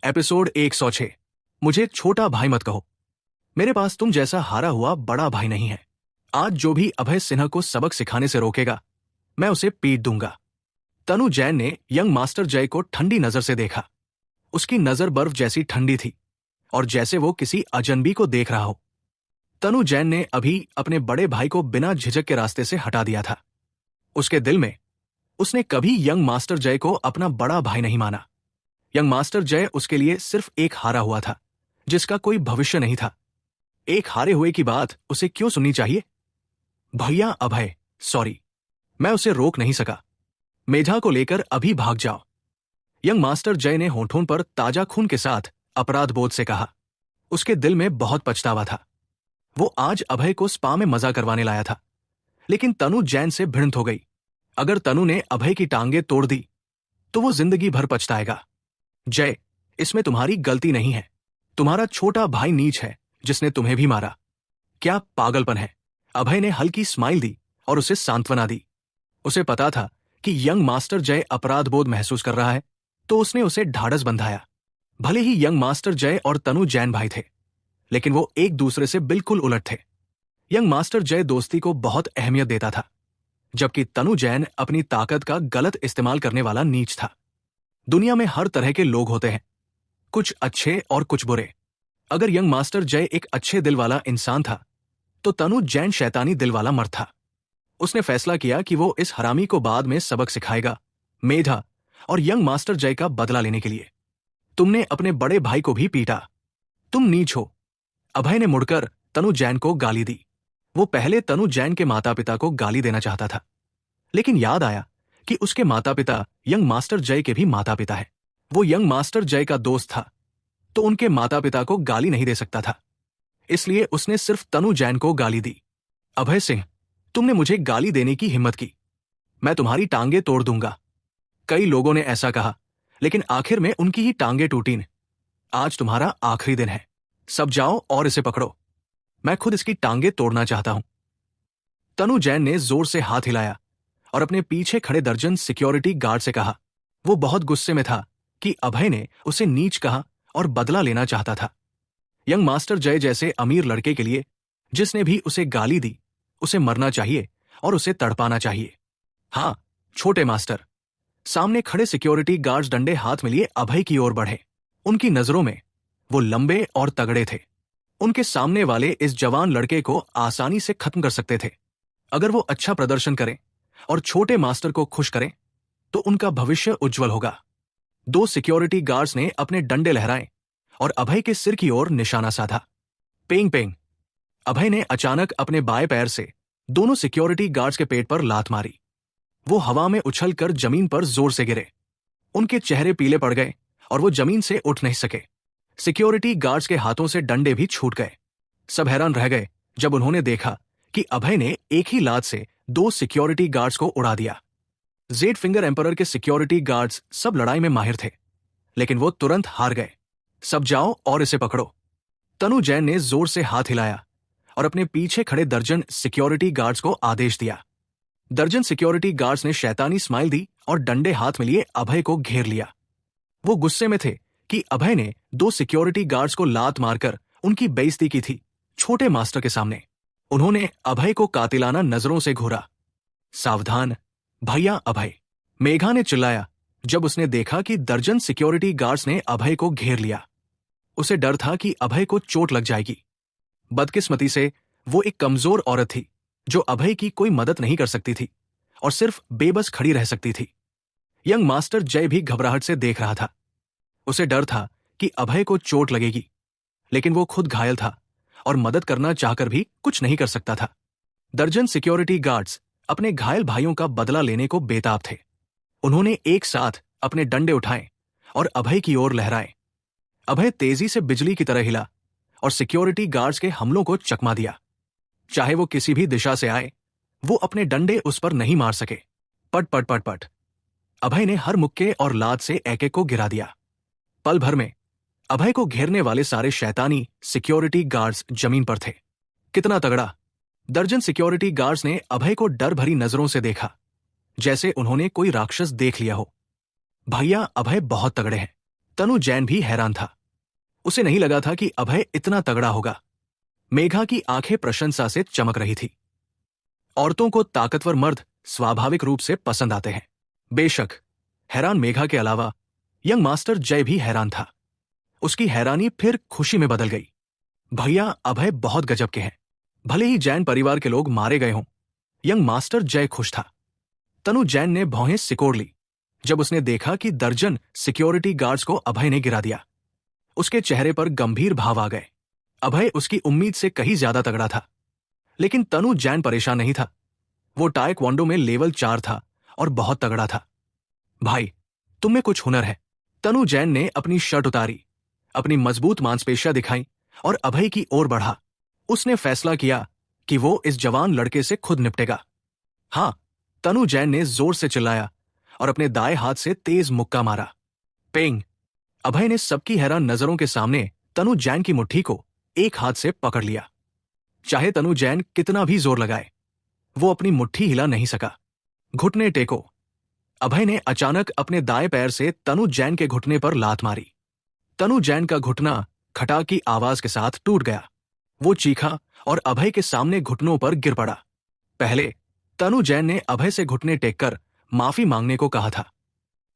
Episode 106। मुझे छोटा भाई मत कहो। मेरे पास तुम जैसा हारा हुआ बड़ा भाई नहीं है। आज जो भी अभय सिन्हा को सबक सिखाने से रोकेगा, मैं उसे पीट दूंगा। तनु जैन ने यंग मास्टर जय को ठंडी नजर से देखा। उसकी नजर बर्फ जैसी ठंडी थी और जैसे वो किसी अजनबी को देख रहा हो। तनु जैन ने अभी अपने बड़े भाई को बिना झिझक के रास्ते से हटा दिया था। उसके दिल में उसने कभी यंग मास्टर जय को अपना बड़ा भाई नहीं माना। यंग मास्टर जय उसके लिए सिर्फ एक हारा हुआ था, जिसका कोई भविष्य नहीं था। एक हारे हुए की बात उसे क्यों सुननी चाहिए? भैया अभय, सॉरी, मैं उसे रोक नहीं सका। मेधा को लेकर अभी भाग जाओ। यंग मास्टर जय ने होठों पर ताजा खून के साथ अपराध बोध से कहा। उसके दिल में बहुत पछतावा था। वो आज अभय को स्पा में मजा करवाने लाया था, लेकिन तनु जैन से भिड़ंत हो गई। अगर तनु ने अभय की टांगे तोड़ दी तो वो जिंदगी भर पछताएगा। जय, इसमें तुम्हारी गलती नहीं है। तुम्हारा छोटा भाई नीच है जिसने तुम्हें भी मारा। क्या पागलपन है? अभय ने हल्की स्माइल दी और उसे सांत्वना दी। उसे पता था कि यंग मास्टर जय अपराध बोध महसूस कर रहा है, तो उसने उसे ढाढ़स बंधाया। भले ही यंग मास्टर जय और तनु जैन भाई थे, लेकिन वो एक दूसरे से बिल्कुल उलट थे। यंग मास्टर जय दोस्ती को बहुत अहमियत देता था, जबकि तनु जैन अपनी ताकत का गलत इस्तेमाल करने वाला नीच था। दुनिया में हर तरह के लोग होते हैं, कुछ अच्छे और कुछ बुरे। अगर यंग मास्टर जय एक अच्छे दिल वाला इंसान था, तो तनु जैन शैतानी दिल वाला मर्द था। उसने फैसला किया कि वो इस हरामी को बाद में सबक सिखाएगा, मेधा और यंग मास्टर जय का बदला लेने के लिए। तुमने अपने बड़े भाई को भी पीटा, तुम नीच हो। अभय ने मुड़कर तनु जैन को गाली दी। वो पहले तनु जैन के माता पिता को गाली देना चाहता था, लेकिन याद आया कि उसके माता पिता यंग मास्टर जय के भी माता पिता हैं। वो यंग मास्टर जय का दोस्त था, तो उनके माता पिता को गाली नहीं दे सकता था। इसलिए उसने सिर्फ तनु जैन को गाली दी। अभय सिंह, तुमने मुझे गाली देने की हिम्मत की, मैं तुम्हारी टांगे तोड़ दूंगा। कई लोगों ने ऐसा कहा, लेकिन आखिर में उनकी ही टांगे टूटी न। आज तुम्हारा आखिरी दिन है। सब जाओ और इसे पकड़ो। मैं खुद इसकी टांगे तोड़ना चाहता हूं। तनु जैन ने जोर से हाथ हिलाया और अपने पीछे खड़े दर्जन सिक्योरिटी गार्ड से कहा। वो बहुत गुस्से में था कि अभय ने उसे नीच कहा और बदला लेना चाहता था। यंग मास्टर जय जैसे अमीर लड़के के लिए जिसने भी उसे गाली दी, उसे मरना चाहिए और उसे तड़पाना चाहिए। हाँ, छोटे मास्टर। सामने खड़े सिक्योरिटी गार्ड्स डंडे हाथ में लिए अभय की ओर बढ़े। उनकी नजरों में वो लंबे और तगड़े थे। उनके सामने वाले इस जवान लड़के को आसानी से खत्म कर सकते थे। अगर वो अच्छा प्रदर्शन करें और छोटे मास्टर को खुश करें, तो उनका भविष्य उज्जवल होगा। दो सिक्योरिटी गार्ड्स ने अपने डंडे लहराए और अभय के सिर की ओर निशाना साधा। पेंग पेंग। अभय ने अचानक अपने बाएं पैर से दोनों सिक्योरिटी गार्ड्स के पेट पर लात मारी। वो हवा में उछलकर जमीन पर जोर से गिरे। उनके चेहरे पीले पड़ गए और वो जमीन से उठ नहीं सके। सिक्योरिटी गार्ड्स के हाथों से डंडे भी छूट गए। सब हैरान रह गए जब उन्होंने देखा कि अभय ने एक ही लात से दो सिक्योरिटी गार्ड्स को उड़ा दिया। जेड फिंगर एम्परर के सिक्योरिटी गार्ड्स सब लड़ाई में माहिर थे, लेकिन वो तुरंत हार गए। सब जाओ और इसे पकड़ो। तनु जैन ने जोर से हाथ हिलाया और अपने पीछे खड़े दर्जन सिक्योरिटी गार्ड्स को आदेश दिया। दर्जन सिक्योरिटी गार्ड्स ने शैतानी स्माइल दी और डंडे हाथ में लिए अभय को घेर लिया। वो गुस्से में थे कि अभय ने दो सिक्योरिटी गार्ड्स को लात मारकर उनकी बेइज्जती की थी छोटे मास्टर के सामने। उन्होंने अभय को कातिलाना नजरों से घूरा। सावधान भैया अभय, मेघा ने चिल्लाया जब उसने देखा कि दर्जन सिक्योरिटी गार्ड्स ने अभय को घेर लिया। उसे डर था कि अभय को चोट लग जाएगी। बदकिस्मती से वो एक कमजोर औरत थी जो अभय की कोई मदद नहीं कर सकती थी और सिर्फ बेबस खड़ी रह सकती थी। यंग मास्टर जय भी घबराहट से देख रहा था। उसे डर था कि अभय को चोट लगेगी, लेकिन वो खुद घायल था और मदद करना चाहकर भी कुछ नहीं कर सकता था। दर्जन सिक्योरिटी गार्ड्स अपने घायल भाइयों का बदला लेने को बेताब थे। उन्होंने एक साथ अपने डंडे उठाए और अभय की ओर लहराए। अभय तेजी से बिजली की तरह हिला और सिक्योरिटी गार्ड्स के हमलों को चकमा दिया। चाहे वो किसी भी दिशा से आए, वो अपने डंडे उस पर नहीं मार सके। पट पट पट पट। अभय ने हर मुक्के और लात से एक एक को गिरा दिया। पल भर में अभय को घेरने वाले सारे शैतानी सिक्योरिटी गार्ड्स जमीन पर थे। कितना तगड़ा! दर्जन सिक्योरिटी गार्ड्स ने अभय को डर भरी नजरों से देखा, जैसे उन्होंने कोई राक्षस देख लिया हो। भैया अभय बहुत तगड़े हैं। तनु जैन भी हैरान था। उसे नहीं लगा था कि अभय इतना तगड़ा होगा। मेघा की आंखें प्रशंसा से चमक रही थी। औरतों को ताकतवर मर्द स्वाभाविक रूप से पसंद आते हैं। बेशक हैरान मेघा के अलावा यंग मास्टर जय भी हैरान था। उसकी हैरानी फिर खुशी में बदल गई। भैया अभय बहुत गजब के हैं। भले ही जैन परिवार के लोग मारे गए हों, यंग मास्टर जय खुश था। तनु जैन ने भौहें सिकोड़ ली जब उसने देखा कि दर्जन सिक्योरिटी गार्ड्स को अभय ने गिरा दिया। उसके चेहरे पर गंभीर भाव आ गए। अभय उसकी उम्मीद से कहीं ज्यादा तगड़ा था। लेकिन तनु जैन परेशान नहीं था। वो टाइक्वांडो में लेवल 4 था और बहुत तगड़ा था। भाई, तुम में कुछ हुनर है। तनु जैन ने अपनी शर्ट उतारी, अपनी मजबूत मांसपेशियां दिखाई और अभय की ओर बढ़ा। उसने फैसला किया कि वो इस जवान लड़के से खुद निपटेगा। हाँ, तनु जैन ने जोर से चिल्लाया और अपने दाएं हाथ से तेज मुक्का मारा। पेंग! अभय ने सबकी हैरान नजरों के सामने तनु जैन की मुट्ठी को एक हाथ से पकड़ लिया। चाहे तनु जैन कितना भी जोर लगाए, वो अपनी मुट्ठी हिला नहीं सका। घुटने टेको! अभय ने अचानक अपने दाएं पैर से तनु जैन के घुटने पर लात मारी। तनु जैन का घुटना खटा की आवाज के साथ टूट गया। वो चीखा और अभय के सामने घुटनों पर गिर पड़ा। पहले तनु जैन ने अभय से घुटने टेककर माफी मांगने को कहा था।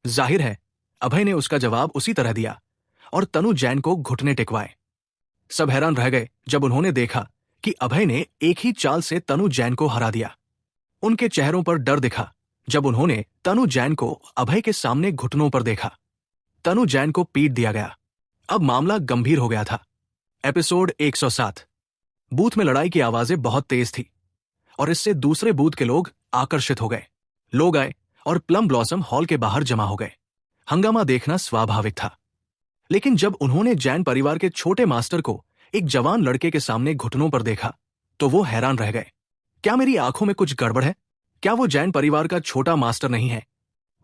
जाहिर है अभय ने उसका जवाब उसी तरह दिया और तनु जैन को घुटने टेकवाए। सब हैरान रह गए जब उन्होंने देखा कि अभय ने एक ही चाल से तनु जैन को हरा दिया। उनके चेहरों पर डर दिखा जब उन्होंने तनु जैन को अभय के सामने घुटनों पर देखा। तनु जैन को पीट दिया गया। अब मामला गंभीर हो गया था। एपिसोड 107। बूथ में लड़ाई की आवाजें बहुत तेज थी और इससे दूसरे बूथ के लोग आकर्षित हो गए। लोग आए और प्लम ब्लॉसम हॉल के बाहर जमा हो गए। हंगामा देखना स्वाभाविक था। लेकिन जब उन्होंने जैन परिवार के छोटे मास्टर को एक जवान लड़के के सामने घुटनों पर देखा तो वो हैरान रह गए। क्या मेरी आंखों में कुछ गड़बड़ है? क्या वो जैन परिवार का छोटा मास्टर नहीं है?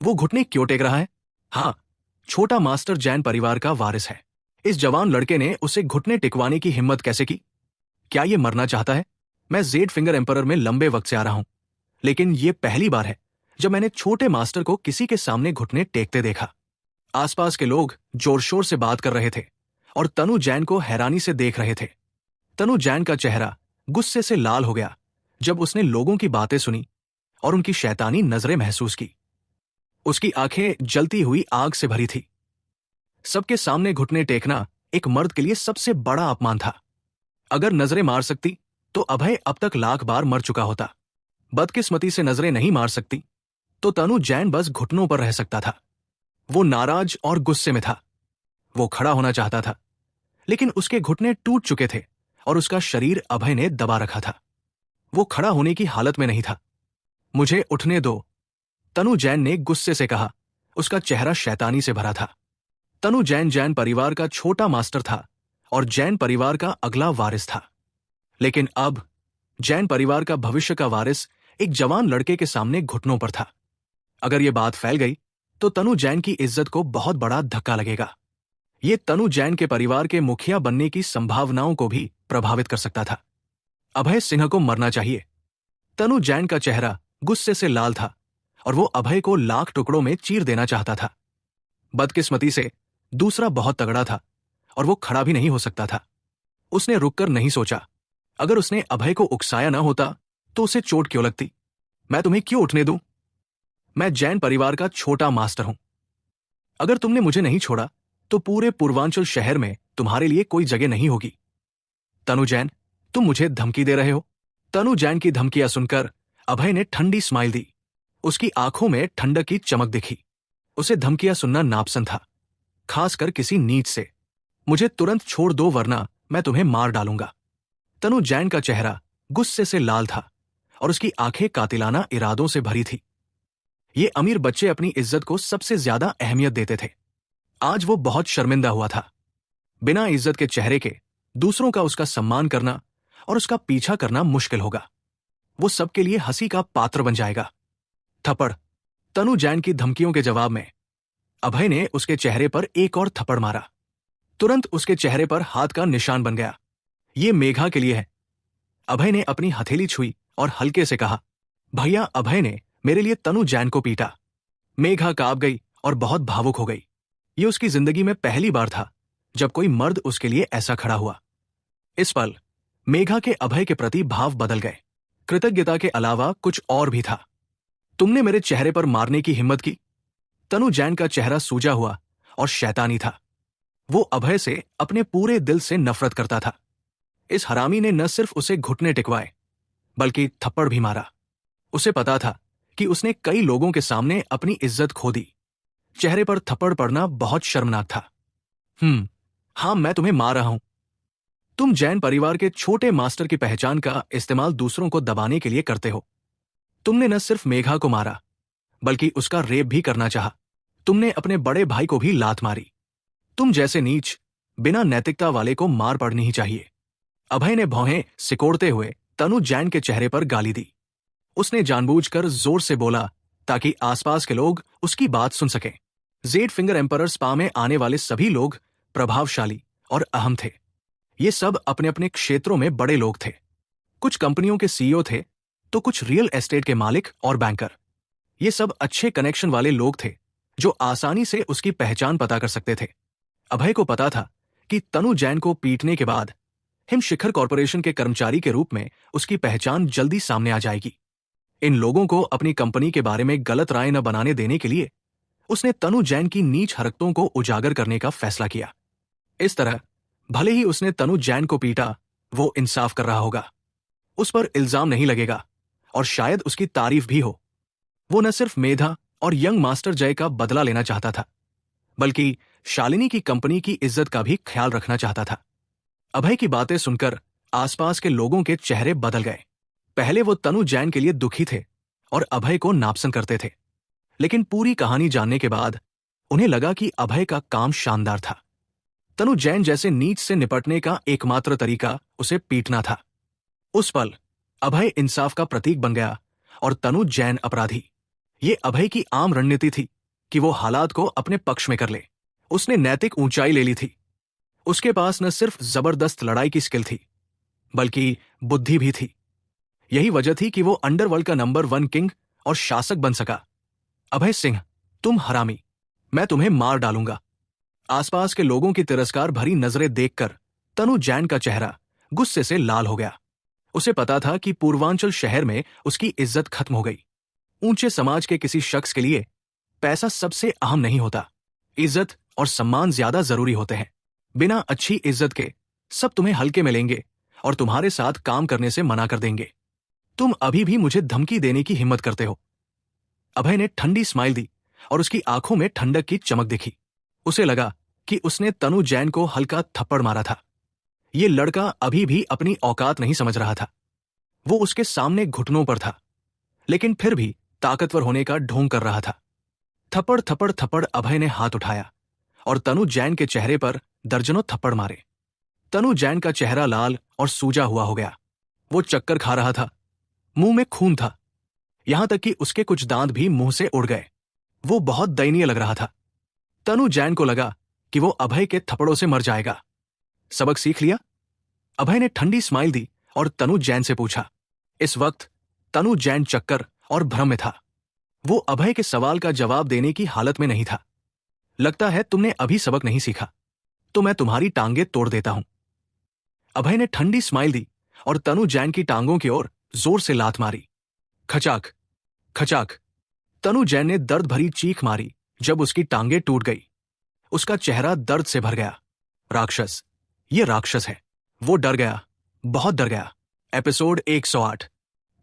वो घुटने क्यों टेक रहा है? हाँ, छोटा मास्टर जैन परिवार का वारिस है। इस जवान लड़के ने उसे घुटने टिकवाने की हिम्मत कैसे की? क्या ये मरना चाहता है? मैं जेड फिंगर एम्परर में लंबे वक्त से आ रहा हूं, लेकिन ये पहली बार है जब मैंने छोटे मास्टर को किसी के सामने घुटने टेकते देखा। आसपास के लोग जोर शोर से बात कर रहे थे और तनु जैन को हैरानी से देख रहे थे। तनु जैन का चेहरा गुस्से से लाल हो गया जब उसने लोगों की बातें सुनी और उनकी शैतानी नजरें महसूस की। उसकी आंखें जलती हुई आग से भरी थी। सबके सामने घुटने टेकना एक मर्द के लिए सबसे बड़ा अपमान था। अगर नजरें मार सकती तो अभय अब तक लाख बार मर चुका होता। बदकिस्मती से नजरें नहीं मार सकती तो तनु जैन बस घुटनों पर रह सकता था। वो नाराज और गुस्से में था। वो खड़ा होना चाहता था, लेकिन उसके घुटने टूट चुके थे और उसका शरीर अभय ने दबा रखा था। वो खड़ा होने की हालत में नहीं था। मुझे उठने दो, तनु जैन ने गुस्से से कहा। उसका चेहरा शैतानी से भरा था। तनु जैन जैन परिवार का छोटा मास्टर था और जैन परिवार का अगला वारिस था। लेकिन अब जैन परिवार का भविष्य का वारिस एक जवान लड़के के सामने घुटनों पर था। अगर यह बात फैल गई तो तनु जैन की इज्जत को बहुत बड़ा धक्का लगेगा। ये तनु जैन के परिवार के मुखिया बनने की संभावनाओं को भी प्रभावित कर सकता था। अभय सिन्हा को मरना चाहिए। तनु जैन का चेहरा गुस्से से लाल था और वो अभय को लाख टुकड़ों में चीर देना चाहता था। बदकिस्मती से दूसरा बहुत तगड़ा था और वो खड़ा भी नहीं हो सकता था। उसने रुककर नहीं सोचा। अगर उसने अभय को उकसाया ना होता तो उसे चोट क्यों लगती? मैं तुम्हें क्यों उठने दूं? मैं जैन परिवार का छोटा मास्टर हूं। अगर तुमने मुझे नहीं छोड़ा तो पूरे पूर्वांचल शहर में तुम्हारे लिए कोई जगह नहीं होगी। तनु जैन, तुम मुझे धमकी दे रहे हो? तनु जैन की धमकियां सुनकर अभय ने ठंडी स्माइल दी। उसकी आंखों में ठंडक की चमक दिखी। उसे धमकियां सुनना नापसंद था, खासकर किसी नीच से। मुझे तुरंत छोड़ दो वरना मैं तुम्हें मार डालूंगा। तनु जैन का चेहरा गुस्से से लाल था और उसकी आंखें कातिलाना इरादों से भरी थी। ये अमीर बच्चे अपनी इज्जत को सबसे ज्यादा अहमियत देते थे। आज वो बहुत शर्मिंदा हुआ था। बिना इज्जत के चेहरे के दूसरों का उसका सम्मान करना और उसका पीछा करना मुश्किल होगा। वो सबके लिए हंसी का पात्र बन जाएगा। थप्पड़! तनु जैन की धमकियों के जवाब में अभय ने उसके चेहरे पर एक और थप्पड़ मारा। तुरंत उसके चेहरे पर हाथ का निशान बन गया। ये मेघा के लिए है। अभय ने अपनी हथेली छुई और हल्के से कहा, भैया, अभय ने मेरे लिए तनु जैन को पीटा। मेघा कांप गई और बहुत भावुक हो गई। ये उसकी जिंदगी में पहली बार था जब कोई मर्द उसके लिए ऐसा खड़ा हुआ। इस पल मेघा के अभय के प्रति भाव बदल गए। कृतज्ञता के अलावा कुछ और भी था। तुमने मेरे चेहरे पर मारने की हिम्मत की। तनु जैन का चेहरा सूजा हुआ और शैतानी था। वो अभय से अपने पूरे दिल से नफरत करता था। इस हरामी ने न सिर्फ उसे घुटने टिकवाए बल्कि थप्पड़ भी मारा। उसे पता था कि उसने कई लोगों के सामने अपनी इज्जत खो दी। चेहरे पर थप्पड़ पड़ना बहुत शर्मनाक था। हां, मैं तुम्हें मार रहा हूं। तुम जैन परिवार के छोटे मास्टर की पहचान का इस्तेमाल दूसरों को दबाने के लिए करते हो। तुमने न सिर्फ मेघा को मारा बल्कि उसका रेप भी करना चाहा। तुमने अपने बड़े भाई को भी लात मारी। तुम जैसे नीच, बिना नैतिकता वाले को मार पड़नी ही चाहिए। अभय ने भौहें सिकोड़ते हुए तनु जैन के चेहरे पर गाली दी। उसने जानबूझकर जोर से बोला ताकि आसपास के लोग उसकी बात सुन सकें। जेड फिंगर एम्परर स्पा में आने वाले सभी लोग प्रभावशाली और अहम थे। ये सब अपने अपने क्षेत्रों में बड़े लोग थे। कुछ कंपनियों के सीईओ थे तो कुछ रियल एस्टेट के मालिक और बैंकर। ये सब अच्छे कनेक्शन वाले लोग थे जो आसानी से उसकी पहचान पता कर सकते थे। अभय को पता था कि तनु जैन को पीटने के बाद हिमशिखर कॉरपोरेशन के कर्मचारी के रूप में उसकी पहचान जल्दी सामने आ जाएगी। इन लोगों को अपनी कंपनी के बारे में गलत राय न बनाने देने के लिए उसने तनु जैन की नीच हरकतों को उजागर करने का फैसला किया। इस तरह भले ही उसने तनु जैन को पीटा, वो इंसाफ कर रहा होगा। उस पर इल्जाम नहीं लगेगा और शायद उसकी तारीफ भी हो। वो न सिर्फ मेधा और यंग मास्टर जय का बदला लेना चाहता था बल्कि शालिनी की कंपनी की इज्जत का भी ख्याल रखना चाहता था। अभय की बातें सुनकर आसपास के लोगों के चेहरे बदल गए। पहले वो तनु जैन के लिए दुखी थे और अभय को नापसंद करते थे, लेकिन पूरी कहानी जानने के बाद उन्हें लगा कि अभय का काम शानदार था। तनु जैन जैसे नीच से निपटने का एकमात्र तरीका उसे पीटना था। उस पल अभय इंसाफ का प्रतीक बन गया और तनु जैन अपराधी। ये अभय की आम रणनीति थी कि वो हालात को अपने पक्ष में कर ले। उसने नैतिक ऊंचाई ले ली थी। उसके पास न सिर्फ जबरदस्त लड़ाई की स्किल थी बल्कि बुद्धि भी थी। यही वजह थी कि वो अंडरवर्ल्ड का नंबर 1 किंग और शासक बन सका। अभय सिंह, तुम हरामी, मैं तुम्हें मार डालूंगा। आसपास के लोगों की तिरस्कार भरी नजरें देखकर तनु जैन का चेहरा गुस्से से लाल हो गया। उसे पता था कि पूर्वांचल शहर में उसकी इज्जत खत्म हो गई। ऊंचे समाज के किसी शख्स के लिए पैसा सबसे अहम नहीं होता, इज्जत और सम्मान ज्यादा जरूरी होते हैं। बिना अच्छी इज्जत के सब तुम्हें हल्के में लेंगे और तुम्हारे साथ काम करने से मना कर देंगे। तुम अभी भी मुझे धमकी देने की हिम्मत करते हो। अभय ने ठंडी स्माइल दी और उसकी आंखों में ठंडक की चमक दिखी। उसे लगा कि उसने तनु जैन को हल्का थप्पड़ मारा था। ये लड़का अभी भी अपनी औकात नहीं समझ रहा था। वो उसके सामने घुटनों पर था, लेकिन फिर भी ताकतवर होने का ढोंग कर रहा था। थप्पड़ थप्पड़ थप्पड़ अभय ने हाथ उठाया और तनु जैन के चेहरे पर दर्जनों थप्पड़ मारे। तनु जैन का चेहरा लाल और सूजा हुआ हो गया। वो चक्कर खा रहा था, मुंह में खून था, यहां तक कि उसके कुछ दांत भी मुंह से उड़ गए। वो बहुत दयनीय लग रहा था। तनु जैन को लगा कि वो अभय के थप्पड़ों से मर जाएगा। सबक सीख लिया? अभय ने ठंडी स्माइल दी और तनु जैन से पूछा। इस वक्त तनु जैन चक्कर और भ्रम में था। वो अभय के सवाल का जवाब देने की हालत में नहीं था। लगता है तुमने अभी सबक नहीं सीखा, तो मैं तुम्हारी टांगें तोड़ देता हूं। अभय ने ठंडी स्माइल दी और तनु जैन की टांगों की ओर जोर से लात मारी। खचाक खचाक। तनु जैन ने दर्द भरी चीख मारी जब उसकी टांगें टूट गई। उसका चेहरा दर्द से भर गया। राक्षस, ये राक्षस है। वो डर गया, बहुत डर गया। एपिसोड 108।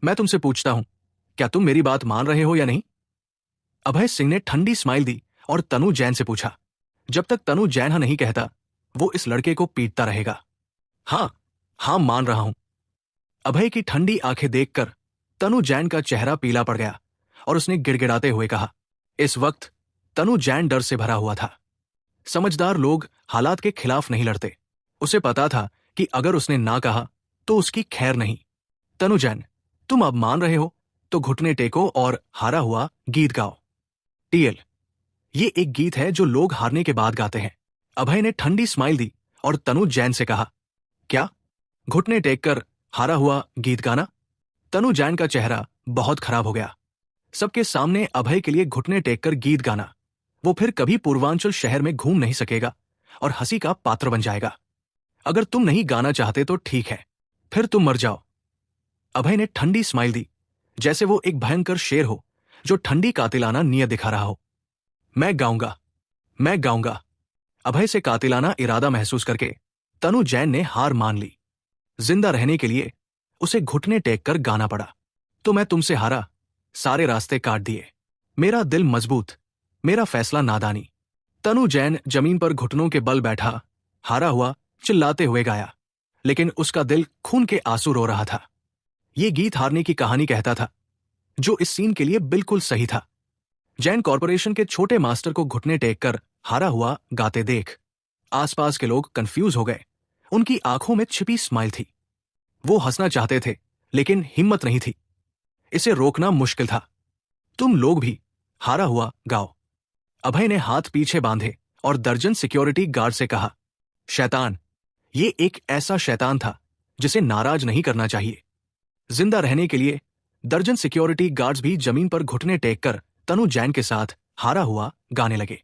मैं तुमसे पूछता हूं, क्या तुम मेरी बात मान रहे हो या नहीं? अभय सिंह ने ठंडी स्माइल दी और तनु जैन से पूछा। जब तक तनु जैन हाँ नहीं कहता, वो इस लड़के को पीटता रहेगा। हां, मान रहा हूं। अभय की ठंडी आंखें देखकर तनु जैन का चेहरा पीला पड़ गया और उसने गिड़गिड़ाते हुए कहा। इस वक्त तनु जैन डर से भरा हुआ था। समझदार लोग हालात के खिलाफ नहीं लड़ते। उसे पता था कि अगर उसने ना कहा तो उसकी खैर नहीं। तनु जैन, तुम अब मान रहे हो तो घुटने टेको और हारा हुआ गीत गाओ। टीएल, ये एक गीत है जो लोग हारने के बाद गाते हैं। अभय ने ठंडी स्माइल दी और तनु जैन से कहा। क्या? घुटने टेक कर हारा हुआ गीत गाना? तनु जैन का चेहरा बहुत खराब हो गया। सबके सामने अभय के लिए घुटने टेक कर गीत गाना, वो फिर कभी पूर्वांचल शहर में घूम नहीं सकेगा और हंसी का पात्र बन जाएगा। अगर तुम नहीं गाना चाहते तो ठीक है, फिर तुम मर जाओ। अभय ने ठंडी स्माइल दी, जैसे वो एक भयंकर शेर हो जो ठंडी कातिलाना नीयत दिखा रहा हो। मैं गाऊंगा, मैं गाऊंगा। अभय से कातिलाना इरादा महसूस करके तनु जैन ने हार मान ली। जिंदा रहने के लिए उसे घुटने टेक कर गाना पड़ा। तो मैं तुमसे हारा, सारे रास्ते काट दिए, मेरा दिल मजबूत, मेरा फैसला नादानी। तनु जैन जमीन पर घुटनों के बल बैठा, हारा हुआ चिल्लाते हुए गाया, लेकिन उसका दिल खून के आंसू रो रहा था। ये गीत हारने की कहानी कहता था, जो इस सीन के लिए बिल्कुल सही था। जैन कॉरपोरेशन के छोटे मास्टर को घुटने टेक कर हारा हुआ गाते देख आसपास के लोग कंफ्यूज हो गए। उनकी आंखों में छिपी स्माइल थी। वो हंसना चाहते थे, लेकिन हिम्मत नहीं थी। इसे रोकना मुश्किल था। तुम लोग भी हारा हुआ गाओ। अभय ने हाथ पीछे बांधे और दर्जन सिक्योरिटी गार्ड से कहा, शैतान। ये एक ऐसा शैतान था जिसे नाराज नहीं करना चाहिए। जिंदा रहने के लिए दर्जन सिक्योरिटी गार्ड्स भी जमीन पर घुटने टेक कर तनु जैन के साथ हारा हुआ गाने लगे।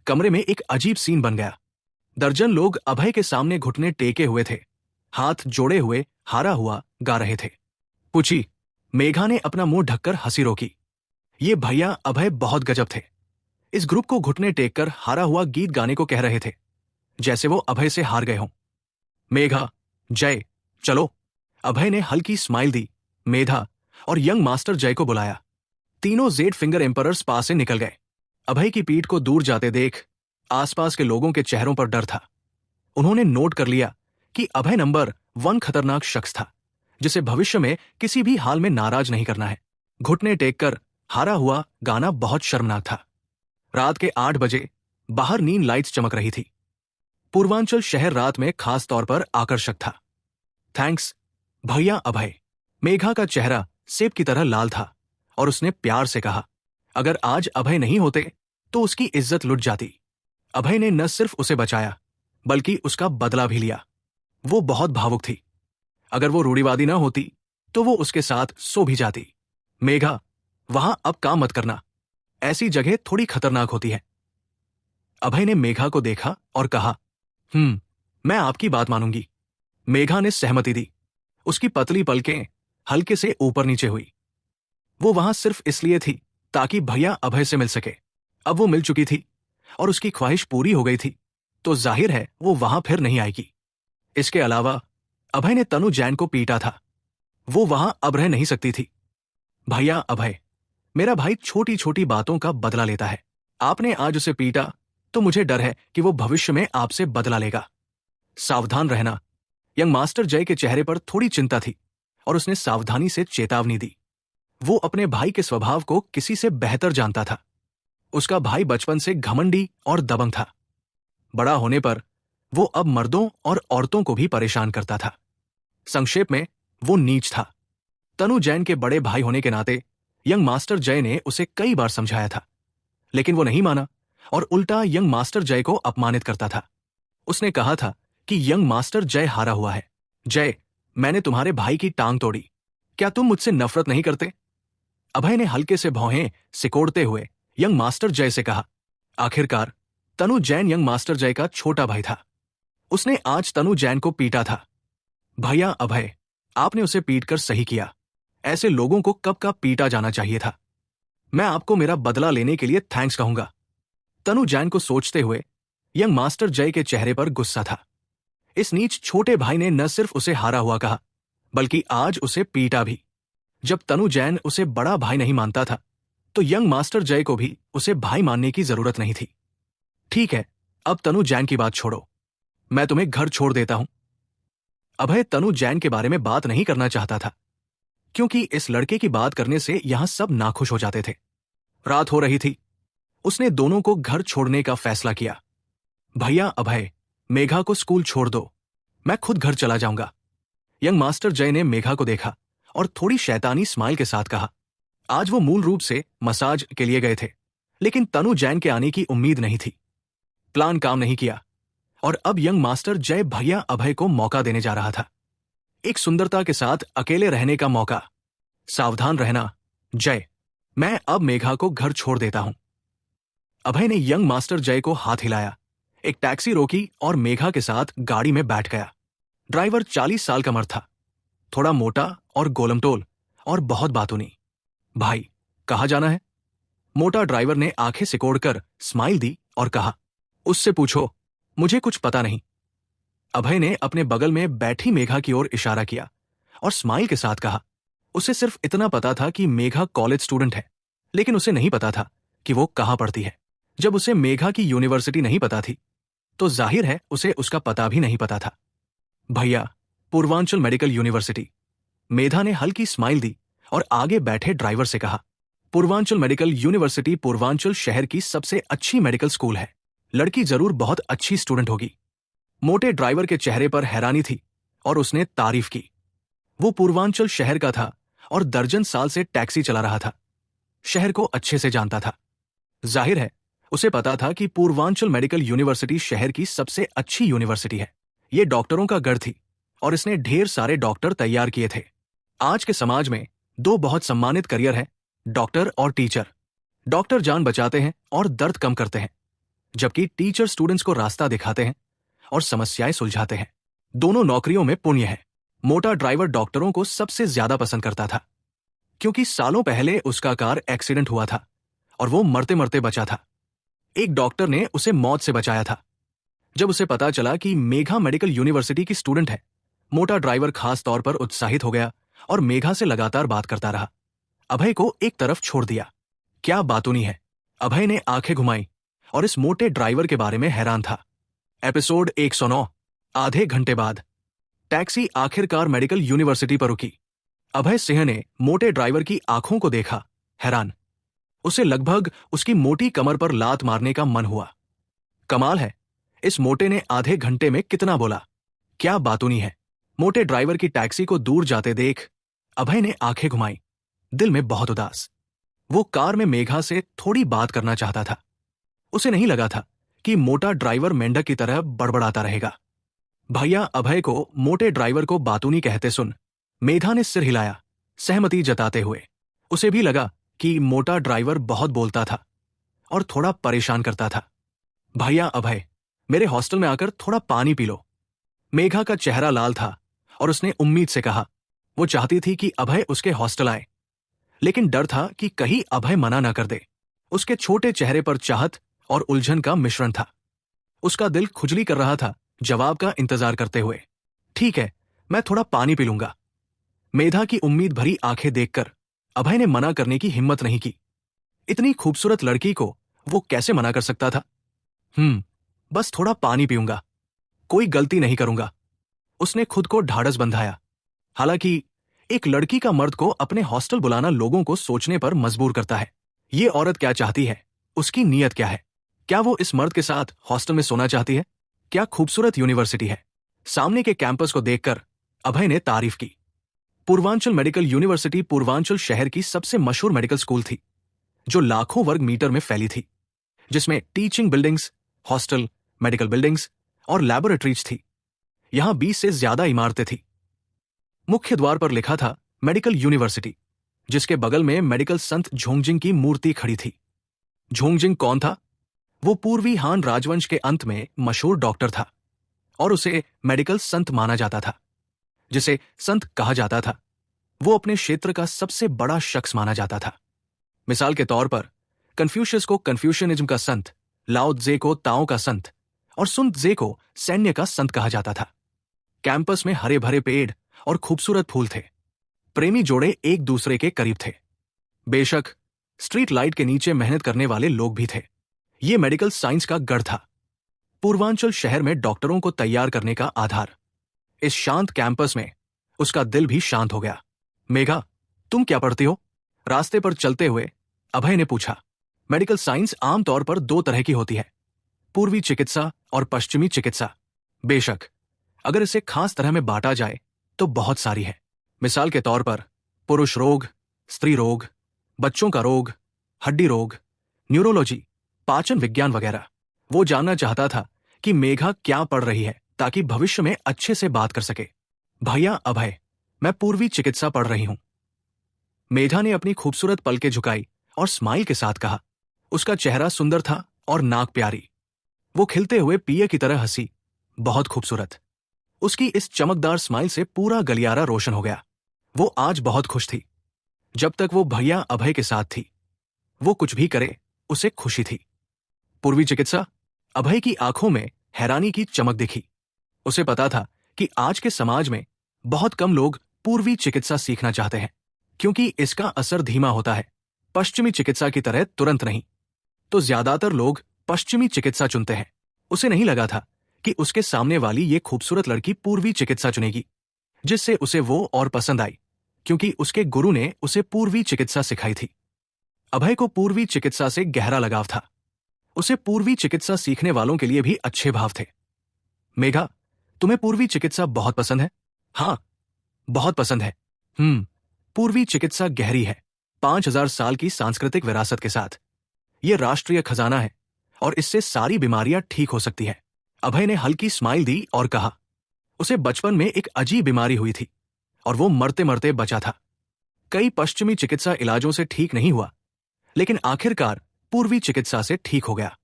कमरे में एक अजीब सीन बन गया। दर्जन लोग अभय के सामने घुटने टेके हुए थे, हाथ जोड़े हुए हारा हुआ गा रहे थे। पूछी, मेघा ने अपना मुंह ढककर हंसी रोकी। ये भैया अभय बहुत गजब थे। इस ग्रुप को घुटने टेक कर हारा हुआ गीत गाने को कह रहे थे, जैसे वो अभय से हार गए हों। मेघा, जय, चलो। अभय ने हल्की स्माइल दी, मेधा और यंग मास्टर जय को बुलाया। तीनों जेड फिंगर एम्परर्स पास से निकल गए। अभय की पीठ को दूर जाते देख आसपास के लोगों के चेहरों पर डर था। उन्होंने नोट कर लिया कि अभय नंबर 1 खतरनाक शख्स था, जिसे भविष्य में किसी भी हाल में नाराज नहीं करना है। घुटने टेक कर हारा हुआ गाना बहुत शर्मनाक था। रात के 8 बजे बाहर नीन लाइट्स चमक रही थी। पूर्वांचल शहर रात में खास तौर पर आकर्षक था। थैंक्स भैया अभय। मेघा का चेहरा सेब की तरह लाल था और उसने प्यार से कहा, अगर आज अभय नहीं होते तो उसकी इज्जत लुट जाती। अभय ने न सिर्फ उसे बचाया, बल्कि उसका बदला भी लिया। वो बहुत भावुक थी। अगर वो रूढ़िवादी ना होती तो वो उसके साथ सो भी जाती। मेघा, वहां अब काम मत करना, ऐसी जगह थोड़ी खतरनाक होती है। अभय ने मेघा को देखा और कहा, मैं आपकी बात मानूंगी। मेघा ने सहमति दी। उसकी पतली पलकें हल्के से ऊपर नीचे हुई। वो वहां सिर्फ इसलिए थी ताकि भैया अभय से मिल सके। अब वो मिल चुकी थी और उसकी ख्वाहिश पूरी हो गई थी, तो जाहिर है वो वहां फिर नहीं आएगी। इसके अलावा अभय ने तनु जैन को पीटा था। वो वहां अब रह नहीं सकती थी। भैया अभय, मेरा भाई छोटी छोटी बातों का बदला लेता है। आपने आज उसे पीटा तो मुझे डर है कि वो भविष्य में आपसे बदला लेगा। सावधान रहना। यंग मास्टर जय के चेहरे पर थोड़ी चिंता थी और उसने सावधानी से चेतावनी दी। वो अपने भाई के स्वभाव को किसी से बेहतर जानता था। उसका भाई बचपन से घमंडी और दबंग था। बड़ा होने पर वो अब मर्दों और औरतों को भी परेशान करता था। संक्षेप में, वो नीच था। तनु जैन के बड़े भाई होने के नाते यंग मास्टर जय ने उसे कई बार समझाया था, लेकिन वो नहीं माना और उल्टा यंग मास्टर जय को अपमानित करता था। उसने कहा था कि यंग मास्टर जय हारा हुआ है। जय, मैंने तुम्हारे भाई की टांग तोड़ी, क्या तुम मुझसे नफरत नहीं करते? अभय ने हल्के से भौहें सिकोड़ते हुए यंग मास्टर जय से कहा। आखिरकार तनु जैन यंग मास्टर जय का छोटा भाई था। उसने आज तनु जैन को पीटा था। भैया अभय, आपने उसे पीटकर सही किया। ऐसे लोगों को कब का पीटा जाना चाहिए था। मैं आपको मेरा बदला लेने के लिए थैंक्स कहूंगा। तनु जैन को सोचते हुए यंग मास्टर जय के चेहरे पर गुस्सा था। इस नीच छोटे भाई ने न सिर्फ उसे हारा हुआ कहा, बल्कि आज उसे पीटा भी। जब तनु जैन उसे बड़ा भाई नहीं मानता था, तो यंग मास्टर जय को भी उसे भाई मानने की जरूरत नहीं थी। ठीक है, अब तनु जैन की बात छोड़ो, मैं तुम्हें घर छोड़ देता हूं। अभय तनु जैन के बारे में बात नहीं करना चाहता था, क्योंकि इस लड़के की बात करने से यहां सब नाखुश हो जाते थे। रात हो रही थी। उसने दोनों को घर छोड़ने का फैसला किया। भैया अभय, मेघा को स्कूल छोड़ दो, मैं खुद घर चला जाऊंगा। यंग मास्टर जय ने मेघा को देखा और थोड़ी शैतानी स्माइल के साथ कहा। आज वो मूल रूप से मसाज के लिए गए थे, लेकिन तनु जैन के आने की उम्मीद नहीं थी। प्लान काम नहीं किया और अब यंग मास्टर जय भैया अभय को मौका देने जा रहा था। एक सुंदरता के साथ अकेले रहने का मौका। सावधान रहना जय, मैं अब मेघा को घर छोड़ देता हूं। अभय ने यंग मास्टर जय को हाथ हिलाया, एक टैक्सी रोकी और मेघा के साथ गाड़ी में बैठ गया। ड्राइवर 40 साल का मर्द था, थोड़ा मोटा और गोलमटोल और बहुत बातूनी। भाई, कहाँ जाना है? मोटा ड्राइवर ने आंखें सिकोड़कर स्माइल दी और कहा, उससे पूछो, मुझे कुछ पता नहीं। अभय ने अपने बगल में बैठी मेघा की ओर इशारा किया और स्माइल के साथ कहा, उसे सिर्फ इतना पता था कि मेघा कॉलेज स्टूडेंट है, लेकिन उसे नहीं पता था कि वो कहाँ पढ़ती है। जब उसे मेघा की यूनिवर्सिटी नहीं पता थी, तो जाहिर है उसे उसका पता भी नहीं पता था। भैया, पूर्वांचल मेडिकल यूनिवर्सिटी। मेधा ने हल्की स्माइल दी और आगे बैठे ड्राइवर से कहा, पूर्वांचल मेडिकल यूनिवर्सिटी पूर्वांचल शहर की सबसे अच्छी मेडिकल स्कूल है। लड़की जरूर बहुत अच्छी स्टूडेंट होगी। मोटे ड्राइवर के चेहरे पर हैरानी थी और उसने तारीफ की। वो पूर्वांचल शहर का था और दर्जन साल से टैक्सी चला रहा था। शहर को अच्छे से जानता था। जाहिर है उसे पता था कि पूर्वांचल मेडिकल यूनिवर्सिटी शहर की सबसे अच्छी यूनिवर्सिटी है। ये डॉक्टरों का गढ़ थी और इसने ढेर सारे डॉक्टर तैयार किए थे। आज के समाज में दो बहुत सम्मानित करियर हैं, डॉक्टर और टीचर। डॉक्टर जान बचाते हैं और दर्द कम करते हैं, जबकि टीचर स्टूडेंट्स को रास्ता दिखाते हैं और समस्याएं सुलझाते हैं। दोनों नौकरियों में पुण्य है। मोटा ड्राइवर डॉक्टरों को सबसे ज्यादा पसंद करता था, क्योंकि सालों पहले उसका कार एक्सीडेंट हुआ था और वो मरते मरते बचा था। एक डॉक्टर ने उसे मौत से बचाया था। जब उसे पता चला कि मेघा मेडिकल यूनिवर्सिटी की स्टूडेंट है, मोटा ड्राइवर खास तौर पर उत्साहित हो गया और मेघा से लगातार बात करता रहा। अभय को एक तरफ छोड़ दिया। क्या बातूनी है। अभय ने आंखें घुमाई और इस मोटे ड्राइवर के बारे में हैरान था। एपिसोड 109। आधे घंटे बाद टैक्सी आखिरकार मेडिकल यूनिवर्सिटी पर रुकी। अभय सिंह ने मोटे ड्राइवर की आंखों को देखा, हैरान। उसे लगभग उसकी मोटी कमर पर लात मारने का मन हुआ। कमाल है, इस मोटे ने आधे घंटे में कितना बोला। क्या बातूनी है। मोटे ड्राइवर की टैक्सी को दूर जाते देख अभय ने आंखें घुमाई, दिल में बहुत उदास। वो कार में मेघा से थोड़ी बात करना चाहता था। उसे नहीं लगा था कि मोटा ड्राइवर मेंढक की तरह बड़बड़ाता रहेगा। भैया, अभय को मोटे ड्राइवर को बातूनी कहते सुन मेघा ने सिर हिलाया, सहमति जताते हुए। उसे भी लगा कि मोटा ड्राइवर बहुत बोलता था और थोड़ा परेशान करता था। भैया अभय, मेरे हॉस्टल में आकर थोड़ा पानी पी लो। मेघा का चेहरा लाल था और उसने उम्मीद से कहा। वो चाहती थी कि अभय उसके हॉस्टल आए, लेकिन डर था कि कहीं अभय मना न कर दे। उसके छोटे चेहरे पर चाहत और उलझन का मिश्रण था। उसका दिल खुजली कर रहा था जवाब का इंतजार करते हुए। ठीक है, मैं थोड़ा पानी पी लूंगा। मेधा की उम्मीद भरी आंखें देखकर अभय ने मना करने की हिम्मत नहीं की। इतनी खूबसूरत लड़की को वो कैसे मना कर सकता था। बस थोड़ा पानी पीऊंगा, कोई गलती नहीं करूंगा। उसने खुद को ढाढ़स बंधाया। हालांकि एक लड़की का मर्द को अपने हॉस्टल बुलाना लोगों को सोचने पर मजबूर करता है। ये औरत क्या चाहती है, उसकी नीयत क्या है। क्या वो इस मर्द के साथ हॉस्टल में सोना चाहती है? क्या खूबसूरत यूनिवर्सिटी है। सामने के कैंपस को देखकर अभय ने तारीफ की। पूर्वांचल मेडिकल यूनिवर्सिटी पूर्वांचल शहर की सबसे मशहूर मेडिकल स्कूल थी, जो लाखों वर्ग मीटर में फैली थी, जिसमें teaching buildings, hostel, medical buildings और लैबोरेटरीज थी। यहां 20 से ज्यादा इमारतें थी। मुख्य द्वार पर लिखा था मेडिकल यूनिवर्सिटी, जिसके बगल में मेडिकल संत झोंगजिंग की मूर्ति खड़ी थी। झोंगजिंग कौन था? वो पूर्वी हान राजवंश के अंत में मशहूर डॉक्टर था और उसे मेडिकल संत माना जाता था। जिसे संत कहा जाता था, वो अपने क्षेत्र का सबसे बड़ा शख्स माना जाता था। मिसाल के तौर पर कन्फ्यूशियस को कन्फ्यूशियनिज्म का संत, लाओ त्से को ताओ का संत और सुन त्से को सैन्य का संत कहा जाता था। कैंपस में हरे भरे पेड़ और खूबसूरत फूल थे। प्रेमी जोड़े एक दूसरे के करीब थे। बेशक स्ट्रीट लाइट के नीचे मेहनत करने वाले लोग भी थे। ये मेडिकल साइंस का गढ़ था, पूर्वांचल शहर में डॉक्टरों को तैयार करने का आधार। इस शांत कैंपस में उसका दिल भी शांत हो गया। मेघा, तुम क्या पढ़ती हो? रास्ते पर चलते हुए अभय ने पूछा। मेडिकल साइंस आमतौर पर दो तरह की होती है, पूर्वी चिकित्सा और पश्चिमी चिकित्सा। बेशक अगर इसे खास तरह में बांटा जाए तो बहुत सारी है। मिसाल के तौर पर पुरुष रोग, स्त्री रोग, बच्चों का रोग, हड्डी रोग, न्यूरोलॉजी, पाचन विज्ञान वगैरह। वो जानना चाहता था कि मेघा क्या पढ़ रही है ताकि भविष्य में अच्छे से बात कर सके। भैया अभय, मैं पूर्वी चिकित्सा पढ़ रही हूं। मेघा ने अपनी खूबसूरत पलकें झुकाई और स्माइल के साथ कहा। उसका चेहरा सुंदर था और नाक प्यारी। वो खिलते हुए पिए की तरह हंसी, बहुत खूबसूरत। उसकी इस चमकदार स्माइल से पूरा गलियारा रोशन हो गया। वो आज बहुत खुश थी। जब तक वो भैया अभय के साथ थी, वो कुछ भी करे उसे खुशी थी। पूर्वी चिकित्सा। अभय की आंखों में हैरानी की चमक दिखी। उसे पता था कि आज के समाज में बहुत कम लोग पूर्वी चिकित्सा सीखना चाहते हैं, क्योंकि इसका असर धीमा होता है, पश्चिमी चिकित्सा की तरह तुरंत नहीं। तो ज्यादातर लोग पश्चिमी चिकित्सा चुनते हैं। उसे नहीं लगा था कि उसके सामने वाली ये खूबसूरत लड़की पूर्वी चिकित्सा चुनेगी, जिससे उसे वो और पसंद आई, क्योंकि उसके गुरु ने उसे पूर्वी चिकित्सा सिखाई थी। अभय को पूर्वी चिकित्सा से गहरा लगाव था। उसे पूर्वी चिकित्सा सीखने वालों के लिए भी अच्छे भाव थे। मेघा, तुम्हें पूर्वी चिकित्सा बहुत पसंद है? हाँ, बहुत पसंद है। पूर्वी चिकित्सा गहरी है, 5000 साल की सांस्कृतिक विरासत के साथ। यह राष्ट्रीय खजाना है और इससे सारी बीमारियां ठीक हो सकती है। अभय ने हल्की स्माइल दी और कहा, उसे बचपन में एक अजीब बीमारी हुई थी और वो मरते मरते बचा था। कई पश्चिमी चिकित्सा इलाजों से ठीक नहीं हुआ, लेकिन आखिरकार पूर्वी चिकित्सा से ठीक हो गया।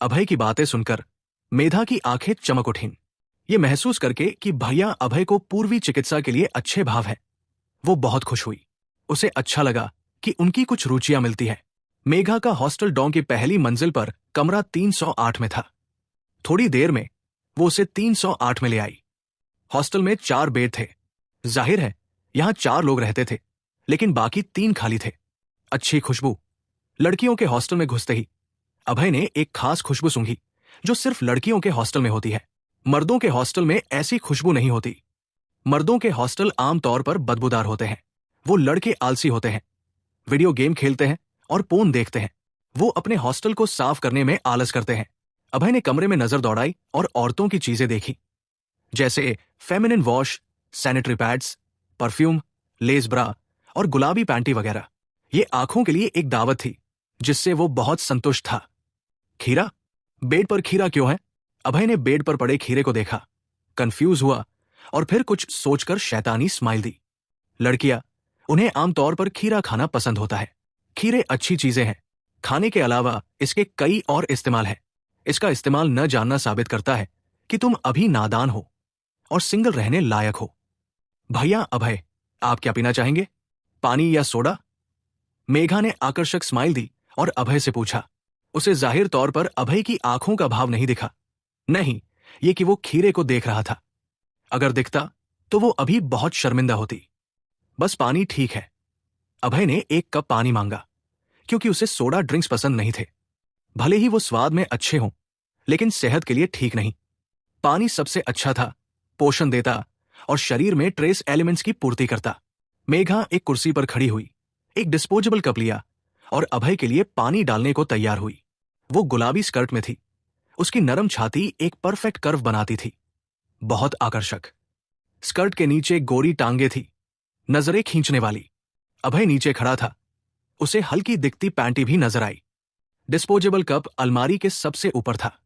अभय की बातें सुनकर मेधा की आंखें चमक उठीं। ये महसूस करके कि भैया अभय को पूर्वी चिकित्सा के लिए अच्छे भाव है, वो बहुत खुश हुई। उसे अच्छा लगा कि उनकी कुछ रुचियां मिलती है। मेघा का हॉस्टल डॉ की पहली मंजिल पर कमरा 308 में था। थोड़ी देर में वो उसे 308 में ले आई। हॉस्टल में 4 बेड थे। जाहिर है यहां 4 लोग रहते थे, लेकिन बाकी 3 खाली थे। अच्छी खुशबू। लड़कियों के हॉस्टल में घुसते ही अभय ने एक खास खुशबू सूंघी, जो सिर्फ लड़कियों के हॉस्टल में होती है। मर्दों के हॉस्टल में ऐसी खुशबू नहीं होती। मर्दों के हॉस्टल आमतौर पर बदबूदार होते हैं। वो लड़के आलसी होते हैं, वीडियो गेम खेलते हैं और पोर्न देखते हैं। वो अपने हॉस्टल को साफ करने में आलस करते हैं। अभय ने कमरे में नजर दौड़ाई और औरतों की चीजें देखी, जैसे feminine wash, sanitary pads, perfume, lace bra और गुलाबी पैंटी वगैरह। ये आंखों के लिए एक दावत थी, जिससे वो बहुत संतुष्ट था। खीरा? बेड पर खीरा क्यों है? अभय ने बेड पर पड़े खीरे को देखा, कंफ्यूज हुआ और फिर कुछ सोचकर शैतानी स्माइल दी। लड़कियां, उन्हें आमतौर पर खीरा खाना पसंद होता है। खीरे अच्छी चीजें हैं। खाने के अलावा इसके कई और इस्तेमाल हैं। इसका इस्तेमाल न जानना साबित करता है कि तुम अभी नादान हो और सिंगल रहने लायक हो। भैया अभय, आप क्या पीना चाहेंगे? पानी या सोडा? मेघा ने आकर्षक स्माइल दी और अभय से पूछा। उसे जाहिर तौर पर अभय की आंखों का भाव नहीं दिखा। नहीं, ये कि वो खीरे को देख रहा था। अगर दिखता तो वो अभी बहुत शर्मिंदा होती। बस पानी ठीक है। अभय ने एक कप पानी मांगा, क्योंकि उसे सोडा ड्रिंक्स पसंद नहीं थे। भले ही वो स्वाद में अच्छे हों, लेकिन सेहत के लिए ठीक नहीं। पानी सबसे अच्छा था, पोषण देता और शरीर में ट्रेस एलिमेंट्स की पूर्ति करता। मेघा एक कुर्सी पर खड़ी हुई, एक डिस्पोजेबल कप लिया और अभय के लिए पानी डालने को तैयार हुई। वो गुलाबी स्कर्ट में थी। उसकी नरम छाती एक परफेक्ट कर्व बनाती थी, बहुत आकर्षक। स्कर्ट के नीचे गोरी टांगे थी, नजरें खींचने वाली। अभय नीचे खड़ा था। उसे हल्की दिखती पैंटी भी नजर आई। डिस्पोजेबल कप अलमारी के सबसे ऊपर था।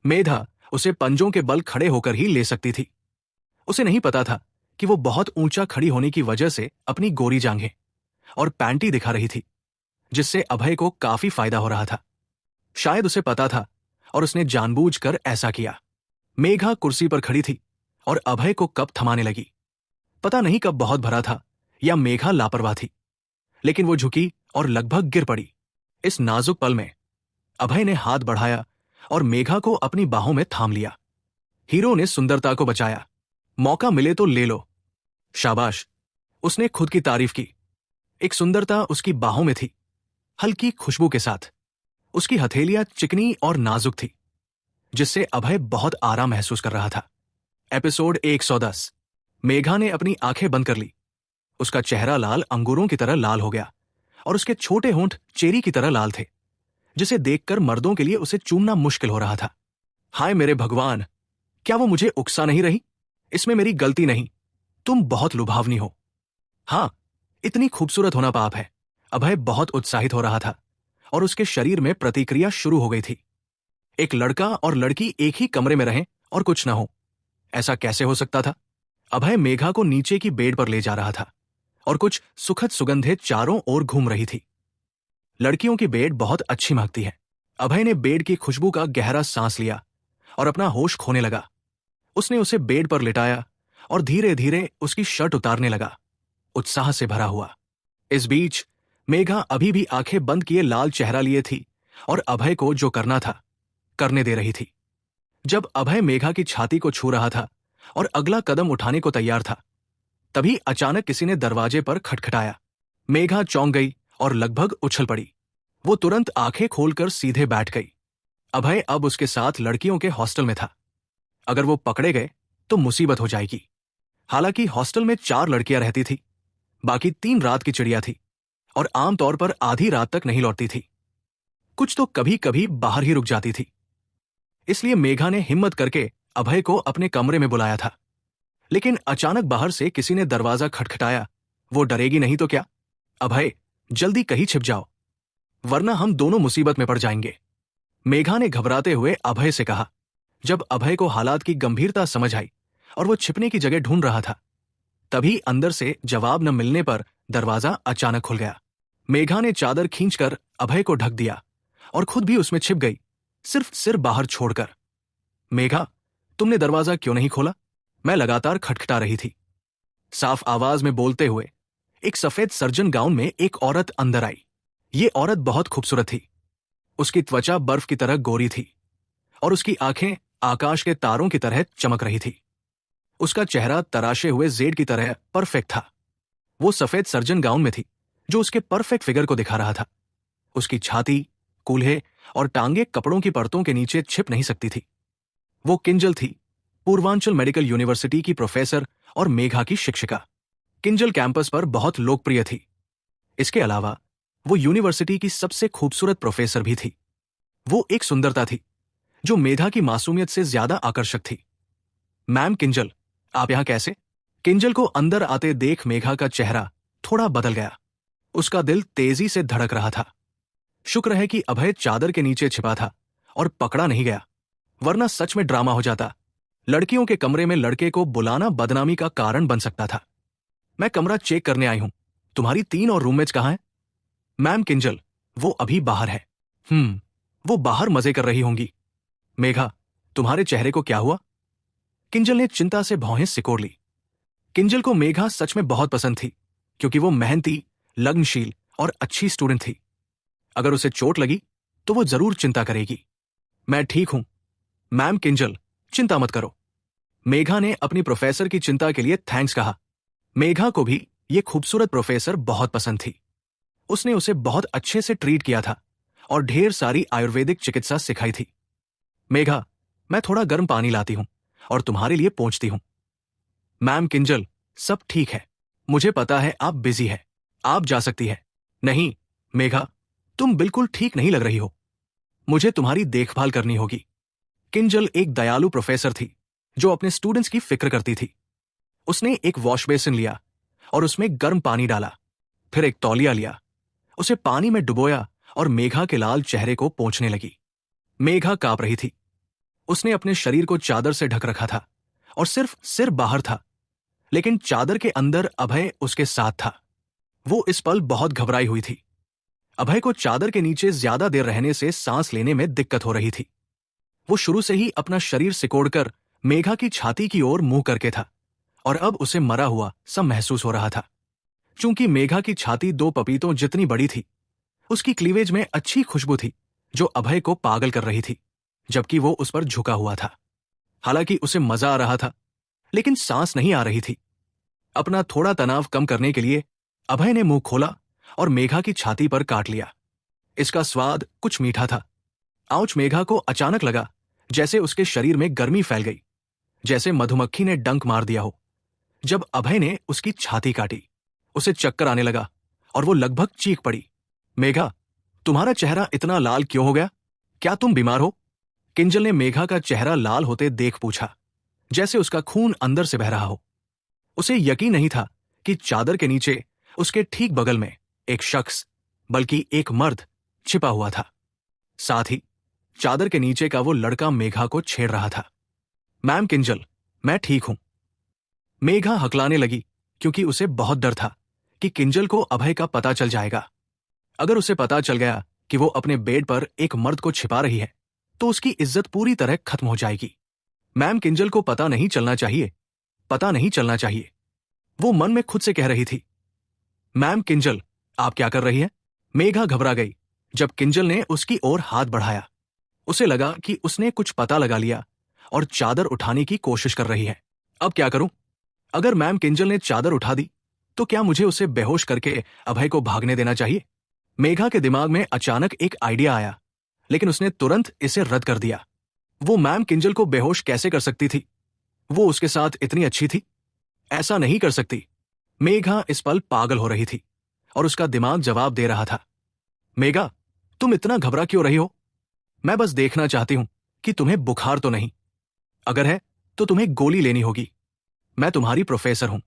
मेधा उसे पंजों के बल खड़े होकर ही ले सकती थी। उसे नहीं पता था कि वो बहुत ऊंचा खड़ी होने की वजह से अपनी गोरी जांघें और पैंटी दिखा रही थी, जिससे अभय को काफी फायदा हो रहा था। शायद उसे पता था और उसने जानबूझकर ऐसा किया। मेघा कुर्सी पर खड़ी थी और अभय को कप थमाने लगी। पता नहीं कब बहुत भरा था या मेघा लापरवाह थी, लेकिन वो झुकी और लगभग गिर पड़ी। इस नाजुक पल में अभय ने हाथ बढ़ाया और मेघा को अपनी बाहों में थाम लिया। हीरो ने सुंदरता को बचाया। मौका मिले तो ले लो। शाबाश, उसने खुद की तारीफ की। एक सुंदरता उसकी बाहों में थी, हल्की खुशबू के साथ। उसकी हथेलियां चिकनी और नाजुक थी, जिससे अभय बहुत आराम महसूस कर रहा था। एपिसोड 110। मेघा ने अपनी आंखें बंद कर ली। उसका चेहरा लाल अंगूरों की तरह लाल हो गया और उसके छोटे होंठ चेरी की तरह लाल थे, जिसे देखकर मर्दों के लिए उसे चूमना मुश्किल हो रहा था। हाय मेरे भगवान, क्या वो मुझे उकसा नहीं रही? इसमें मेरी गलती नहीं, तुम बहुत लुभावनी हो। हां, इतनी खूबसूरत होना पाप है। अभय बहुत उत्साहित हो रहा था और उसके शरीर में प्रतिक्रिया शुरू हो गई थी। एक लड़का और लड़की एक ही कमरे में रहें और कुछ न हो, ऐसा कैसे हो सकता था? अभय मेघा को नीचे की बेड पर ले जा रहा था और कुछ सुखद सुगंधें चारों ओर घूम रही थी। लड़कियों की बेड बहुत अच्छी महकती है। अभय ने बेड की खुशबू का गहरा सांस लिया और अपना होश खोने लगा। उसने उसे बेड पर लिटाया और धीरे धीरे उसकी शर्ट उतारने लगा, उत्साह से भरा हुआ। इस बीच मेघा अभी भी आंखें बंद किए लाल चेहरा लिए थी और अभय को जो करना था करने दे रही थी। जब अभय मेघा की छाती को छू रहा था और अगला कदम उठाने को तैयार था, तभी अचानक किसी ने दरवाजे पर खटखटाया। मेघा चौंक गई और लगभग उछल पड़ी। वो तुरंत आंखें खोलकर सीधे बैठ गई। अभय अब उसके साथ लड़कियों के हॉस्टल में था। अगर वो पकड़े गए तो मुसीबत हो जाएगी। हालांकि हॉस्टल में 4 लड़कियां रहती थी, बाकी 3 रात की चिड़िया थी और आमतौर पर आधी रात तक नहीं लौटती थी। कुछ तो कभी कभी बाहर ही रुक जाती थी। इसलिए मेघा ने हिम्मत करके अभय को अपने कमरे में बुलाया था। लेकिन अचानक बाहर से किसी ने दरवाजा खटखटाया। वो डरेगी नहीं तो क्या? अभय, जल्दी कहीं छिप जाओ, वरना हम दोनों मुसीबत में पड़ जाएंगे, मेघा ने घबराते हुए अभय से कहा। जब अभय को हालात की गंभीरता समझ आई और वो छिपने की जगह ढूंढ रहा था, तभी अंदर से जवाब न मिलने पर दरवाजा अचानक खुल गया। मेघा ने चादर खींचकर अभय को ढक दिया और खुद भी उसमें छिप गई, सिर्फ सिर बाहर छोड़कर। मेघा, तुमने दरवाजा क्यों नहीं खोला? मैं लगातार खटखटा रही थी। साफ आवाज में बोलते हुए एक सफेद सर्जन गाउन में एक औरत अंदर आई। ये औरत बहुत खूबसूरत थी। उसकी त्वचा बर्फ की तरह गोरी थी और उसकी आंखें आकाश के तारों की तरह चमक रही थी। उसका चेहरा तराशे हुए जेड की तरह परफेक्ट था। वो सफेद सर्जन गाउन में थी जो उसके परफेक्ट फिगर को दिखा रहा था। उसकी छाती, कूल्हे और टांगे कपड़ों की परतों के नीचे छिप नहीं सकती थी। वो किंजल थी, पूर्वांचल मेडिकल यूनिवर्सिटी की प्रोफेसर और मेघा की शिक्षिका। किंजल कैंपस पर बहुत लोकप्रिय थी। इसके अलावा वो यूनिवर्सिटी की सबसे खूबसूरत प्रोफेसर भी थी। वो एक सुंदरता थी जो मेघा की मासूमियत से ज्यादा आकर्षक थी। मैम किंजल, आप यहां कैसे? किंजल को अंदर आते देख मेघा का चेहरा थोड़ा बदल गया। उसका दिल तेजी से धड़क रहा था। शुक्र है कि अभय चादर के नीचे छिपा था और पकड़ा नहीं गया, वरना सच में ड्रामा हो जाता। लड़कियों के कमरे में लड़के को बुलाना बदनामी का कारण बन सकता था। मैं कमरा चेक करने आई हूं। तुम्हारी 3 और रूममेट्स कहां हैं? मैम किंजल, वो अभी बाहर है। वो बाहर मजे कर रही होंगी। मेघा, तुम्हारे चेहरे को क्या हुआ? किंजल ने चिंता से भौहें सिकोड़ ली। किंजल को मेघा सच में बहुत पसंद थी, क्योंकि वो मेहनती, लगनशील और अच्छी स्टूडेंट थी। अगर उसे चोट लगी तो वो जरूर चिंता करेगी। मैं ठीक हूं मैम किंजल, चिंता मत करो। मेघा ने अपनी प्रोफेसर की चिंता के लिए थैंक्स कहा। मेघा को भी ये खूबसूरत प्रोफेसर बहुत पसंद थी। उसने उसे बहुत अच्छे से ट्रीट किया था और ढेर सारी आयुर्वेदिक चिकित्सा सिखाई थी। मेघा, मैं थोड़ा गर्म पानी लाती हूं और तुम्हारे लिए पहुंचती हूं। मैम किंजल, सब ठीक है। मुझे पता है आप बिजी है, आप जा सकती है। नहीं मेघा, तुम बिल्कुल ठीक नहीं लग रही हो। मुझे तुम्हारी देखभाल करनी होगी। किंजल एक दयालु प्रोफेसर थी जो अपने स्टूडेंट्स की फिक्र करती थी। उसने एक वॉश बेसिन लिया और उसमें गर्म पानी डाला, फिर एक तौलिया लिया, उसे पानी में डुबोया और मेघा के लाल चेहरे को पोंछने लगी। मेघा कांप रही थी। उसने अपने शरीर को चादर से ढक रखा था और सिर्फ सिर बाहर था, लेकिन चादर के अंदर अभय उसके साथ था। वो इस पल बहुत घबराई हुई थी। अभय को चादर के नीचे ज्यादा देर रहने से सांस लेने में दिक्कत हो रही थी। वो शुरू से ही अपना शरीर सिकोड़कर मेघा की छाती की ओर मुंह करके था और अब उसे मरा हुआ सा महसूस हो रहा था। चूंकि मेघा की छाती 2 पपीतों जितनी बड़ी थी, उसकी क्लीवेज में अच्छी खुशबू थी जो अभय को पागल कर रही थी, जबकि वो उस पर झुका हुआ था। हालांकि उसे मजा आ रहा था, लेकिन सांस नहीं आ रही थी। अपना थोड़ा तनाव कम करने के लिए अभय ने मुंह खोला और मेघा की छाती पर काट लिया। इसका स्वाद कुछ मीठा था। आउच! मेघा को अचानक लगा जैसे उसके शरीर में गर्मी फैल गई, जैसे मधुमक्खी ने डंक मार दिया हो। जब अभय ने उसकी छाती काटी, उसे चक्कर आने लगा और वो लगभग चीख पड़ी। मेघा, तुम्हारा चेहरा इतना लाल क्यों हो गया? क्या तुम बीमार हो? किंजल ने मेघा का चेहरा लाल होते देख पूछा, जैसे उसका खून अंदर से बह रहा हो। उसे यकीन नहीं था कि चादर के नीचे उसके ठीक बगल में एक शख्स, बल्कि एक मर्द छिपा हुआ था। साथ ही चादर के नीचे का वो लड़का मेघा को छेड़ रहा था। मैम किंजल, मैं ठीक हूं। मेघा हकलाने लगी, क्योंकि उसे बहुत डर था कि किंजल को अभय का पता चल जाएगा। अगर उसे पता चल गया कि वो अपने बेड पर एक मर्द को छिपा रही है तो उसकी इज्जत पूरी तरह खत्म हो जाएगी। मैम किंजल को पता नहीं चलना चाहिए, पता नहीं चलना चाहिए, वो मन में खुद से कह रही थी। मैम किंजल, आप क्या कर रही है? मेघा घबरा गई जब किंजल ने उसकी ओर हाथ बढ़ाया। उसे लगा कि उसने कुछ पता लगा लिया और चादर उठाने की कोशिश कर रही है। अब क्या करूं? अगर मैम किंजल ने चादर उठा दी तो क्या मुझे उसे बेहोश करके अभय को भागने देना चाहिए? मेघा के दिमाग में अचानक एक आइडिया आया, लेकिन उसने तुरंत इसे रद्द कर दिया। वो मैम किंजल को बेहोश कैसे कर सकती थी? वो उसके साथ इतनी अच्छी थी, ऐसा नहीं कर सकती। मेघा इस पल पागल हो रही थी और उसका दिमाग जवाब दे रहा था। मेघा, तुम इतना घबरा क्यों रही हो? मैं बस देखना चाहती हूं कि तुम्हें बुखार तो नहीं। अगर है तो तुम्हें गोली लेनी होगी। मैं तुम्हारी प्रोफेसर हूं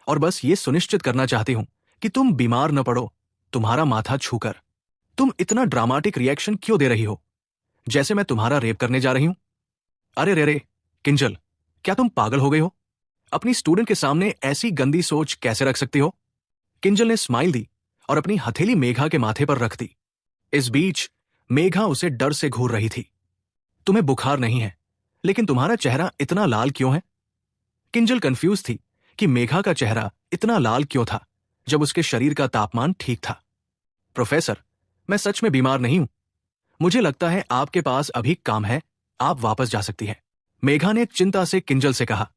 और बस ये सुनिश्चित करना चाहती हूं कि तुम बीमार न पड़ो, तुम्हारा माथा छूकर। तुम इतना ड्रामाटिक रिएक्शन क्यों दे रही हो, जैसे मैं तुम्हारा रेप करने जा रही हूं? अरे रे रे, किंजल, क्या तुम पागल हो गई हो? अपनी स्टूडेंट के सामने ऐसी गंदी सोच कैसे रख सकती हो? किंजल ने स्माइल दी और अपनी हथेली मेघा के माथे पर रख दी। इस बीच मेघा उसे डर से घूर रही थी। तुम्हें बुखार नहीं है, लेकिन तुम्हारा चेहरा इतना लाल क्यों है? किंजल कंफ्यूज थी कि मेघा का चेहरा इतना लाल क्यों था जब उसके शरीर का तापमान ठीक था। प्रोफेसर, मैं सच में बीमार नहीं हूं। मुझे लगता है आपके पास अभी काम है, आप वापस जा सकती हैं। मेघा ने चिंता से किंजल से कहा।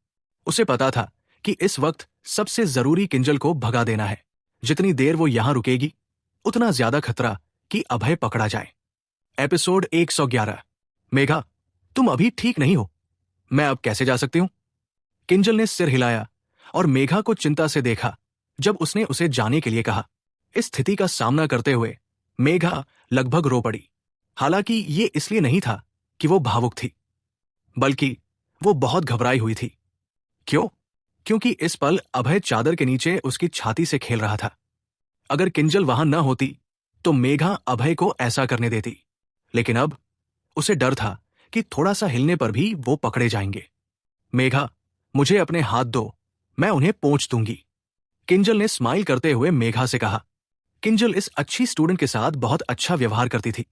उसे पता था कि इस वक्त सबसे जरूरी किंजल को भगा देना है। जितनी देर वो यहां रुकेगी उतना ज्यादा खतरा कि अभय पकड़ा जाए। एपिसोड 111। मेघा, तुम अभी ठीक नहीं हो, मैं अब कैसे जा सकती हूं? किंजल ने सिर हिलाया और मेघा को चिंता से देखा जब उसने उसे जाने के लिए कहा। इस स्थिति का सामना करते हुए मेघा लगभग रो पड़ी। हालांकि ये इसलिए नहीं था कि वो भावुक थी, बल्कि वो बहुत घबराई हुई थी। क्यों? क्योंकि इस पल अभय चादर के नीचे उसकी छाती से खेल रहा था। अगर किंजल वहां न होती तो मेघा अभय को ऐसा करने देती, लेकिन अब उसे डर था कि थोड़ा सा हिलने पर भी वो पकड़े जाएंगे। मेघा, मुझे अपने हाथ दो, मैं उन्हें पोंछ दूंगी, किंजल ने स्माइल करते हुए मेघा से कहा। किंजल इस अच्छी स्टूडेंट के साथ बहुत अच्छा व्यवहार करती थी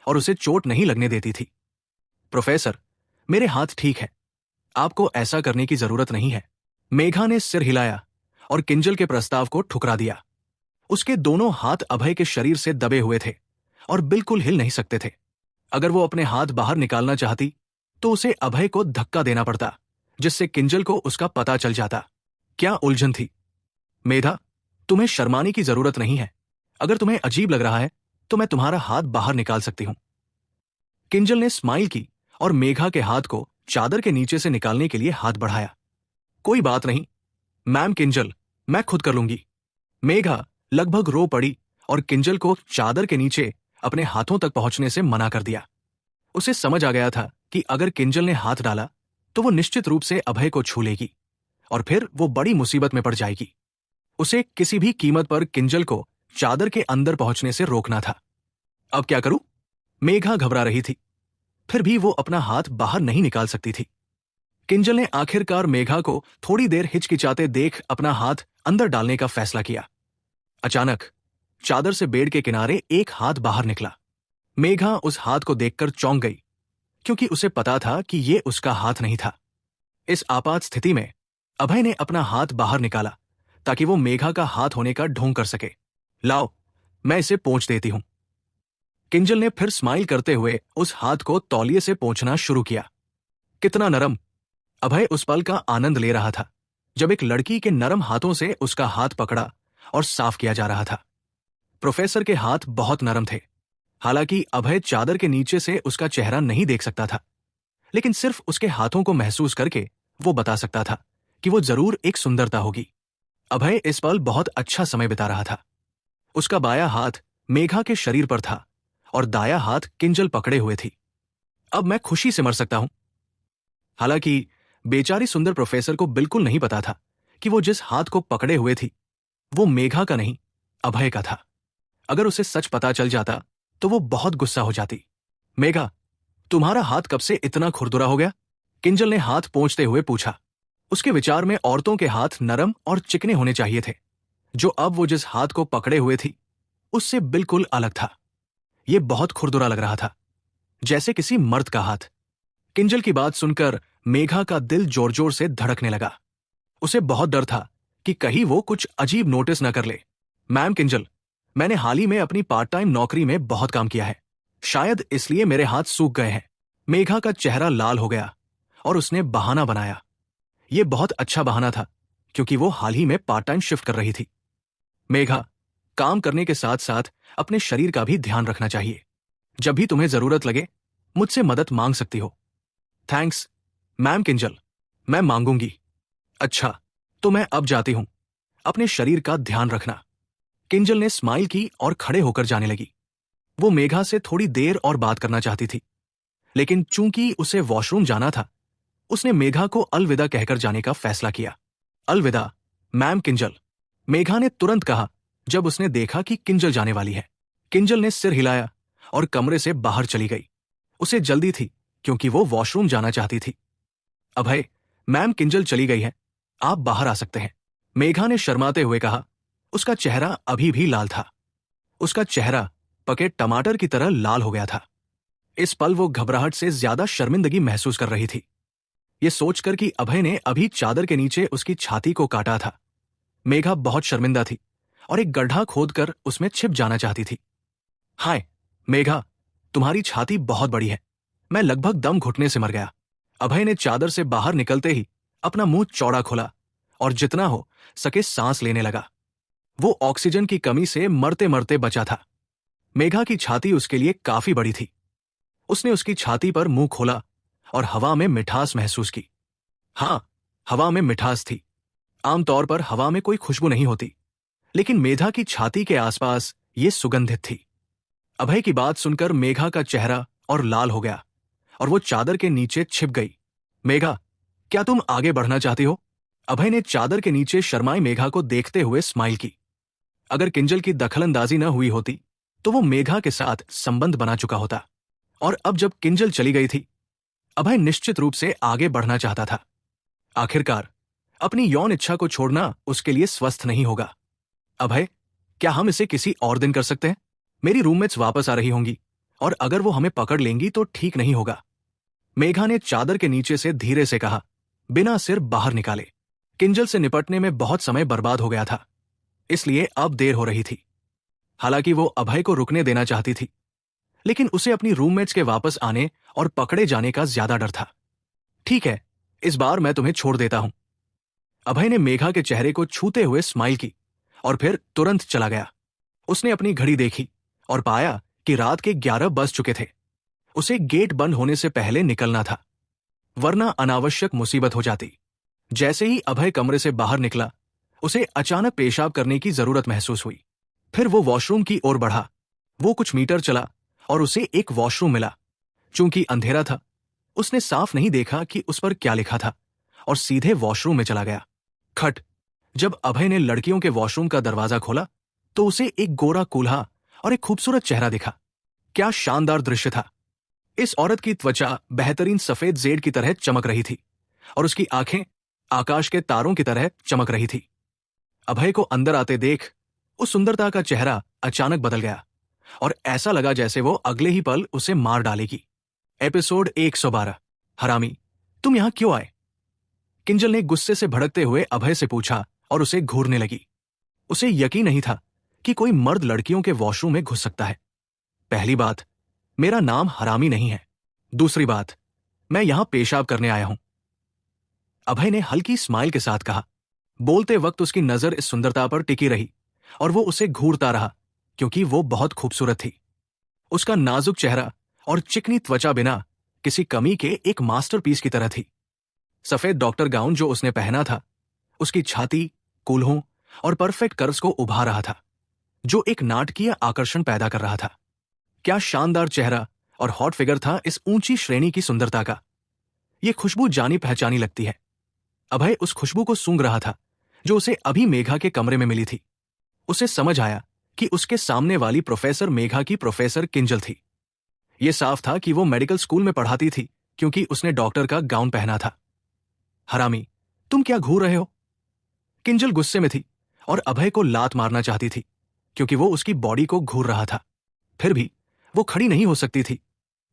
और उसे चोट नहीं लगने देती थी। प्रोफेसर, मेरे हाथ ठीक है, आपको ऐसा करने की जरूरत नहीं है। मेघा ने सिर हिलाया और किंजल के प्रस्ताव को ठुकरा दिया। उसके दोनों हाथ अभय के शरीर से दबे हुए थे और बिल्कुल हिल नहीं सकते थे। अगर वो अपने हाथ बाहर निकालना चाहती तो उसे अभय को धक्का देना पड़ता, जिससे किंजल को उसका पता चल जाता। क्या उलझन थी? मेघा, तुम्हें शर्माने की जरूरत नहीं है। अगर तुम्हें अजीब लग रहा है तो मैं तुम्हारा हाथ बाहर निकाल सकती हूं। किंजल ने स्माइल की और मेघा के हाथ को चादर के नीचे से निकालने के लिए हाथ बढ़ाया। कोई बात नहीं मैम किंजल, मैं खुद कर लूंगी। मेघा लगभग रो पड़ी और किंजल को चादर के नीचे अपने हाथों तक पहुंचने से मना कर दिया। उसे समझ आ गया था कि अगर किंजल ने हाथ डाला तो वो निश्चित रूप से अभय को छू लेगी और फिर वो बड़ी मुसीबत में पड़ जाएगी। उसे किसी भी कीमत पर किंजल को चादर के अंदर पहुंचने से रोकना था। अब क्या करूं? मेघा घबरा रही थी, फिर भी वो अपना हाथ बाहर नहीं निकाल सकती थी। किंजल ने आखिरकार मेघा को थोड़ी देर हिचकिचाते देख अपना हाथ अंदर डालने का फैसला किया। अचानक चादर से बेड के किनारे एक हाथ बाहर निकला। मेघा उस हाथ को देखकर चौंक गई, क्योंकि उसे पता था कि ये उसका हाथ नहीं था। इस आपात स्थिति में अभय ने अपना हाथ बाहर निकाला ताकि वो मेघा का हाथ होने का ढोंग कर सके। लाओ, मैं इसे पोंछ देती हूं। किंजल ने फिर स्माइल करते हुए उस हाथ को तौलिए से पोंछना शुरू किया। कितना नरम! अभय उस पल का आनंद ले रहा था जब एक लड़की के नरम हाथों से उसका हाथ पकड़ा और साफ किया जा रहा था। प्रोफेसर के हाथ बहुत नरम थे। हालांकि अभय चादर के नीचे से उसका चेहरा नहीं देख सकता था, लेकिन सिर्फ उसके हाथों को महसूस करके वो बता सकता था कि वो जरूर एक सुंदरता होगी। अभय इस पल बहुत अच्छा समय बिता रहा था। उसका बायां हाथ मेघा के शरीर पर था और दायां हाथ किंजल पकड़े हुए थी। अब मैं खुशी से मर सकता हूं। हालांकि बेचारी सुंदर प्रोफेसर को बिल्कुल नहीं पता था कि वो जिस हाथ को पकड़े हुए थी वो मेघा का नहीं, अभय का था। अगर उसे सच पता चल जाता तो वो बहुत गुस्सा हो जाती। मेघा, तुम्हारा हाथ कब से इतना खुरदुरा हो गया? किंजल ने हाथ पोंछते हुए पूछा। उसके विचार में औरतों के हाथ नरम और चिकने होने चाहिए थे, जो अब वो जिस हाथ को पकड़े हुए थी उससे बिल्कुल अलग था। ये बहुत खुरदुरा लग रहा था, जैसे किसी मर्द का हाथ। किंजल की बात सुनकर मेघा का दिल जोर जोर से धड़कने लगा। उसे बहुत डर था कि कहीं वो कुछ अजीब नोटिस न कर ले। मैम किंजल, मैंने हाल ही में अपनी पार्ट टाइम नौकरी में बहुत काम किया है, शायद इसलिए मेरे हाथ सूख गए हैं। मेघा का चेहरा लाल हो गया और उसने बहाना बनाया। यह बहुत अच्छा बहाना था, क्योंकि वो हाल ही में पार्ट टाइम शिफ्ट कर रही थी। मेघा, काम करने के साथ साथ अपने शरीर का भी ध्यान रखना चाहिए। जब भी तुम्हें जरूरत लगे मुझसे मदद मांग सकती हो। थैंक्स मैम किंजल, मैं मांगूंगी। अच्छा, तो मैं अब जाती हूं। अपने शरीर का ध्यान रखना। किंजल ने स्माइल की और खड़े होकर जाने लगी। वो मेघा से थोड़ी देर और बात करना चाहती थी, लेकिन चूंकि उसे वॉशरूम जाना था, उसने मेघा को अलविदा कहकर जाने का फैसला किया। अलविदा मैम किंजल, मेघा ने तुरंत कहा जब उसने देखा कि किंजल जाने वाली है। किंजल ने सिर हिलाया और कमरे से बाहर चली गई। उसे जल्दी थी क्योंकि वो वॉशरूम जाना चाहती थी। अभय, मैम किंजल चली गई है, आप बाहर आ सकते हैं, मेघा ने शर्माते हुए कहा। उसका चेहरा अभी भी लाल था। उसका चेहरा पके टमाटर की तरह लाल हो गया था। इस पल वो घबराहट से ज्यादा शर्मिंदगी महसूस कर रही थी, ये सोचकर कि अभय ने अभी चादर के नीचे उसकी छाती को काटा था। मेघा बहुत शर्मिंदा थी और एक गड्ढा खोदकर उसमें छिप जाना चाहती थी। हाय मेघा, तुम्हारी छाती बहुत बड़ी है, मैं लगभग दम घुटने से मर गया। अभय ने चादर से बाहर निकलते ही अपना मुंह चौड़ा खोला और जितना हो सके सांस लेने लगा। वो ऑक्सीजन की कमी से मरते मरते बचा था। मेघा की छाती उसके लिए काफी बड़ी थी। उसने उसकी छाती पर मुंह खोला और हवा में मिठास महसूस की। हां, हवा में मिठास थी। आमतौर पर हवा में कोई खुशबू नहीं होती, लेकिन मेघा की छाती के आसपास ये सुगंधित थी। अभय की बात सुनकर मेघा का चेहरा और लाल हो गया और वो चादर के नीचे छिप गई। मेघा, क्या तुम आगे बढ़ना चाहती हो? अभय ने चादर के नीचे शर्माई मेघा को देखते हुए स्माइल की। अगर किंजल की दखलंदाजी न हुई होती तो वो मेघा के साथ संबंध बना चुका होता, और अब जब किंजल चली गई थी, अभय निश्चित रूप से आगे बढ़ना चाहता था। आखिरकार अपनी यौन इच्छा को छोड़ना उसके लिए स्वस्थ नहीं होगा। अभय, क्या हम इसे किसी और दिन कर सकते हैं? मेरी रूममेट्स वापस आ रही होंगी और अगर वो हमें पकड़ लेंगी तो ठीक नहीं होगा। मेघा ने चादर के नीचे से धीरे से कहा, बिना सिर बाहर निकाले। किंजल से निपटने में बहुत समय बर्बाद हो गया था, इसलिए अब देर हो रही थी। हालांकि वो अभय को रुकने देना चाहती थी, लेकिन उसे अपनी रूममेट्स के वापस आने और पकड़े जाने का ज्यादा डर था। ठीक है, इस बार मैं तुम्हें छोड़ देता हूं। अभय ने मेघा के चेहरे को छूते हुए स्माइल की और फिर तुरंत चला गया। उसने अपनी घड़ी देखी और पाया कि रात के 11 बज चुके थे। उसे गेट बंद होने से पहले निकलना था, वरना अनावश्यक मुसीबत हो जाती। जैसे ही अभय कमरे से बाहर निकला, उसे अचानक पेशाब करने की जरूरत महसूस हुई। फिर वो वॉशरूम की ओर बढ़ा। वो कुछ मीटर चला और उसे एक वॉशरूम मिला। चूंकि अंधेरा था, उसने साफ नहीं देखा कि उस पर क्या लिखा था और सीधे वॉशरूम में चला गया। खट! जब अभय ने लड़कियों के वॉशरूम का दरवाजा खोला तो उसे एक गोरा कूल्हा और एक खूबसूरत चेहरा दिखा। क्या शानदार दृश्य था! इस औरत की त्वचा बेहतरीन सफेद जेड की तरह चमक रही थी और उसकी आंखें आकाश के तारों की तरह चमक रही थी। अभय को अंदर आते देख उस सुंदरता का चेहरा अचानक बदल गया और ऐसा लगा जैसे वो अगले ही पल उसे मार डालेगी। एपिसोड 112। हरामी, तुम यहां क्यों आए? किंजल ने गुस्से से भड़कते हुए अभय से पूछा और उसे घूरने लगी। उसे यकीन नहीं था कि कोई मर्द लड़कियों के वॉशरूम में घुस सकता है। पहली बात, मेरा नाम हरामी नहीं है। दूसरी बात, मैं यहां पेशाब करने आया हूं। अभय ने हल्की स्माइल के साथ कहा। बोलते वक्त उसकी नजर इस सुंदरता पर टिकी रही और वो उसे घूरता रहा क्योंकि वो बहुत खूबसूरत थी। उसका नाजुक चेहरा और चिकनी त्वचा बिना किसी कमी के एक मास्टरपीस की तरह थी। सफेद डॉक्टर गाउन जो उसने पहना था, उसकी छाती, कूल्हों और परफेक्ट कर्व्स को उभा रहा था, जो एक नाटकीय आकर्षण पैदा कर रहा था। क्या शानदार चेहरा और हॉट फिगर था इस ऊंची श्रेणी की सुंदरता का। यह खुशबू जानी पहचानी लगती है। अभय उस खुशबू को सूंघ रहा था जो उसे अभी मेघा के कमरे में मिली थी। उसे समझ आया कि उसके सामने वाली प्रोफेसर मेघा की प्रोफेसर किंजल थी। यह साफ था कि वो मेडिकल स्कूल में पढ़ाती थी क्योंकि उसने डॉक्टर का गाउन पहना था। हरामी, तुम क्या घूर रहे हो? किंजल गुस्से में थी और अभय को लात मारना चाहती थी क्योंकि वो उसकी बॉडी को घूर रहा था। फिर भी वो खड़ी नहीं हो सकती थी,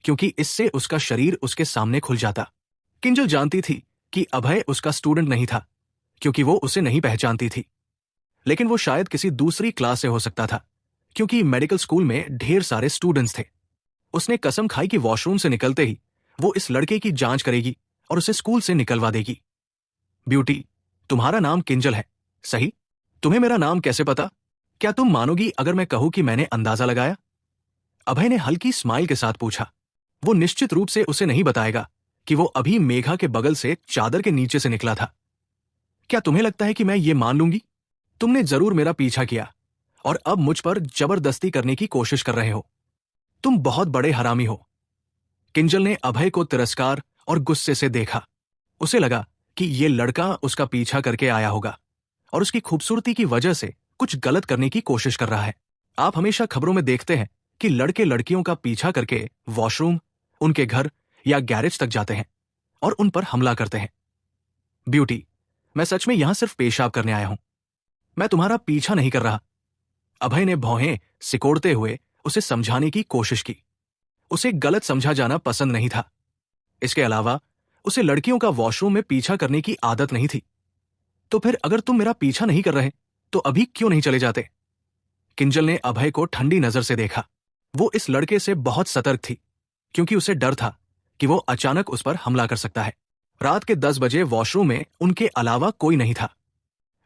क्योंकि इससे उसका शरीर उसके सामने खुल जाता। किंजल जानती थी कि अभय उसका स्टूडेंट नहीं था, क्योंकि वो उसे नहीं पहचानती थी। लेकिन वो शायद किसी दूसरी क्लास से हो सकता था, क्योंकि मेडिकल स्कूल में ढेर सारे स्टूडेंट्स थे। उसने कसम खाई कि वॉशरूम से निकलते ही वो इस लड़के की जांच करेगी और उसे स्कूल से निकलवा देगी। ब्यूटी, तुम्हारा नाम किंजल है, सही? तुम्हें मेरा नाम कैसे पता? क्या तुम मानोगी अगर मैं कहूं कि मैंने अंदाजा लगाया? अभय ने हल्की स्माइल के साथ पूछा। वो निश्चित रूप से उसे नहीं बताएगा कि वो अभी मेघा के बगल से चादर के नीचे से निकला था। क्या तुम्हें लगता है कि मैं ये मान लूंगी? तुमने जरूर मेरा पीछा किया और अब मुझ पर जबरदस्ती करने की कोशिश कर रहे हो। तुम बहुत बड़े हरामी हो। किंजल ने अभय को तिरस्कार और गुस्से से देखा। उसे लगा कि ये लड़का उसका पीछा करके आया होगा और उसकी खूबसूरती की वजह से कुछ गलत करने की कोशिश कर रहा है। आप हमेशा खबरों में देखते हैं कि लड़के लड़कियों का पीछा करके वॉशरूम, उनके घर या गैरेज तक जाते हैं और उन पर हमला करते हैं। ब्यूटी, मैं सच में यहां सिर्फ पेशाब करने आया हूं। मैं तुम्हारा पीछा नहीं कर रहा। अभय ने भौहें सिकोड़ते हुए उसे समझाने की कोशिश की। उसे गलत समझा जाना पसंद नहीं था। इसके अलावा उसे लड़कियों का वॉशरूम में पीछा करने की आदत नहीं थी। तो फिर अगर तुम मेरा पीछा नहीं कर रहे तो अभी क्यों नहीं चले जाते? किंजल ने अभय को ठंडी नजर से देखा। वो इस लड़के से बहुत सतर्क थी, क्योंकि उसे डर था कि वो अचानक उस पर हमला कर सकता है। रात के 10 बजे वॉशरूम में उनके अलावा कोई नहीं था।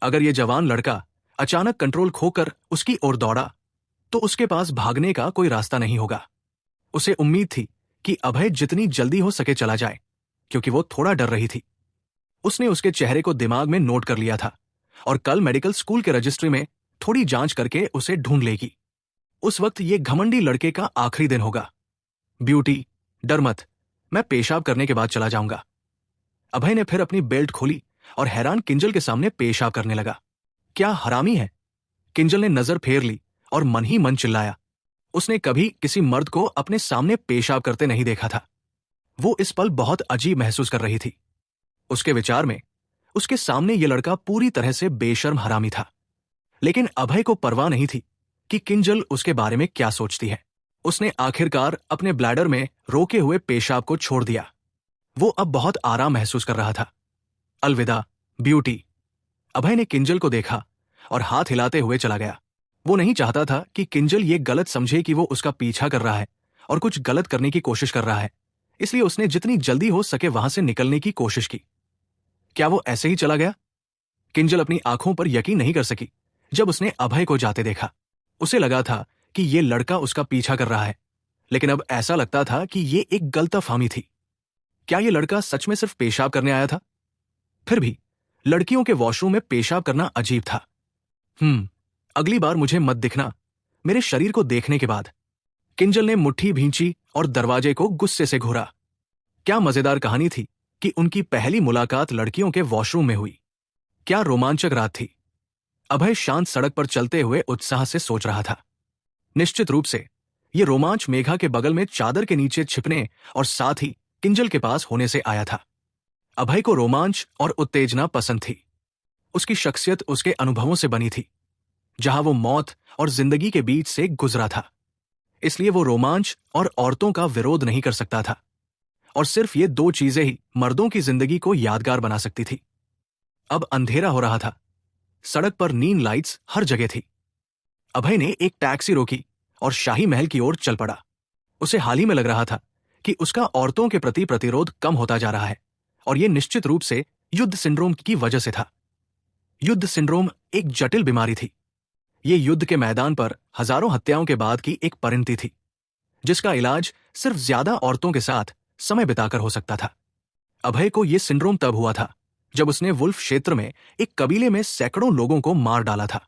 अगर ये जवान लड़का अचानक कंट्रोल खोकर उसकी ओर दौड़ा तो उसके पास भागने का कोई रास्ता नहीं होगा। उसे उम्मीद थी कि अभय जितनी जल्दी हो सके चला जाए, क्योंकि वो थोड़ा डर रही थी। उसने उसके चेहरे को दिमाग में नोट कर लिया था और कल मेडिकल स्कूल के रजिस्ट्री में थोड़ी जांच करके उसे ढूंढ लेगी। उस वक्त ये घमंडी लड़के का आखिरी दिन होगा। ब्यूटी, डर मत, मैं पेशाब करने के बाद चला जाऊंगा। अभय ने फिर अपनी बेल्ट खोली और हैरान किंजल के सामने पेशाब करने लगा। क्या हरामी है? किंजल ने नजर फेर ली और मन ही मन चिल्लाया। उसने कभी किसी मर्द को अपने सामने पेशाब करते नहीं देखा था। वो इस पल बहुत अजीब महसूस कर रही थी। उसके विचार में उसके सामने ये लड़का पूरी तरह से बेशर्म हरामी था। लेकिन अभय को परवाह नहीं थी कि किंजल उसके बारे में क्या सोचती है। उसने आखिरकार अपने ब्लैडर में रोके हुए पेशाब को छोड़ दिया। वो अब बहुत आराम महसूस कर रहा था। अलविदा ब्यूटी। अभय ने किंजल को देखा और हाथ हिलाते हुए चला गया। वो नहीं चाहता था कि किंजल ये गलत समझे कि वो उसका पीछा कर रहा है और कुछ गलत करने की कोशिश कर रहा है, इसलिए उसने जितनी जल्दी हो सके वहां से निकलने की कोशिश की। क्या वो ऐसे ही चला गया? किंजल अपनी आंखों पर यकीन नहीं कर सकी जब उसने अभय को जाते देखा। उसे लगा था कि ये लड़का उसका पीछा कर रहा है, लेकिन अब ऐसा लगता था कि ये एक गलतफहमी थी। क्या ये लड़का सच में सिर्फ पेशाब करने आया था? फिर भी लड़कियों के वॉशरूम में पेशाब करना अजीब था। अगली बार मुझे मत दिखना, मेरे शरीर को देखने के बाद। किंजल ने मुट्ठी भींची और दरवाजे को गुस्से से घूरा। क्या मजेदार कहानी थी कि उनकी पहली मुलाकात लड़कियों के वॉशरूम में हुई। क्या रोमांचक रात थी। अभय शांत सड़क पर चलते हुए उत्साह से सोच रहा था। निश्चित रूप से ये रोमांच मेघा के बगल में चादर के नीचे छिपने और साथ ही किंजल के पास होने से आया था। अभय को रोमांच और उत्तेजना पसंद थी। उसकी शख्सियत उसके अनुभवों से बनी थी, जहां वो मौत और जिंदगी के बीच से गुजरा था। इसलिए वो रोमांच और औरतों का विरोध नहीं कर सकता था, और सिर्फ ये दो चीजें ही मर्दों की जिंदगी को यादगार बना सकती थी। अब अंधेरा हो रहा था। सड़क पर नीन लाइट्स हर जगह थी। अभय ने एक टैक्सी रोकी और शाही महल की ओर चल पड़ा। उसे हाल ही में लग रहा था कि उसका औरतों के प्रति प्रतिरोध कम होता जा रहा है, और यह निश्चित रूप से युद्ध सिंड्रोम की वजह से था। युद्ध सिंड्रोम एक जटिल बीमारी थी। ये युद्ध के मैदान पर हजारों हत्याओं के बाद की एक परिणति थी, जिसका इलाज सिर्फ ज्यादा औरतों के साथ समय बिताकर हो सकता था। अभय को यह सिंड्रोम तब हुआ था जब उसने वुल्फ क्षेत्र में एक कबीले में सैकड़ों लोगों को मार डाला था।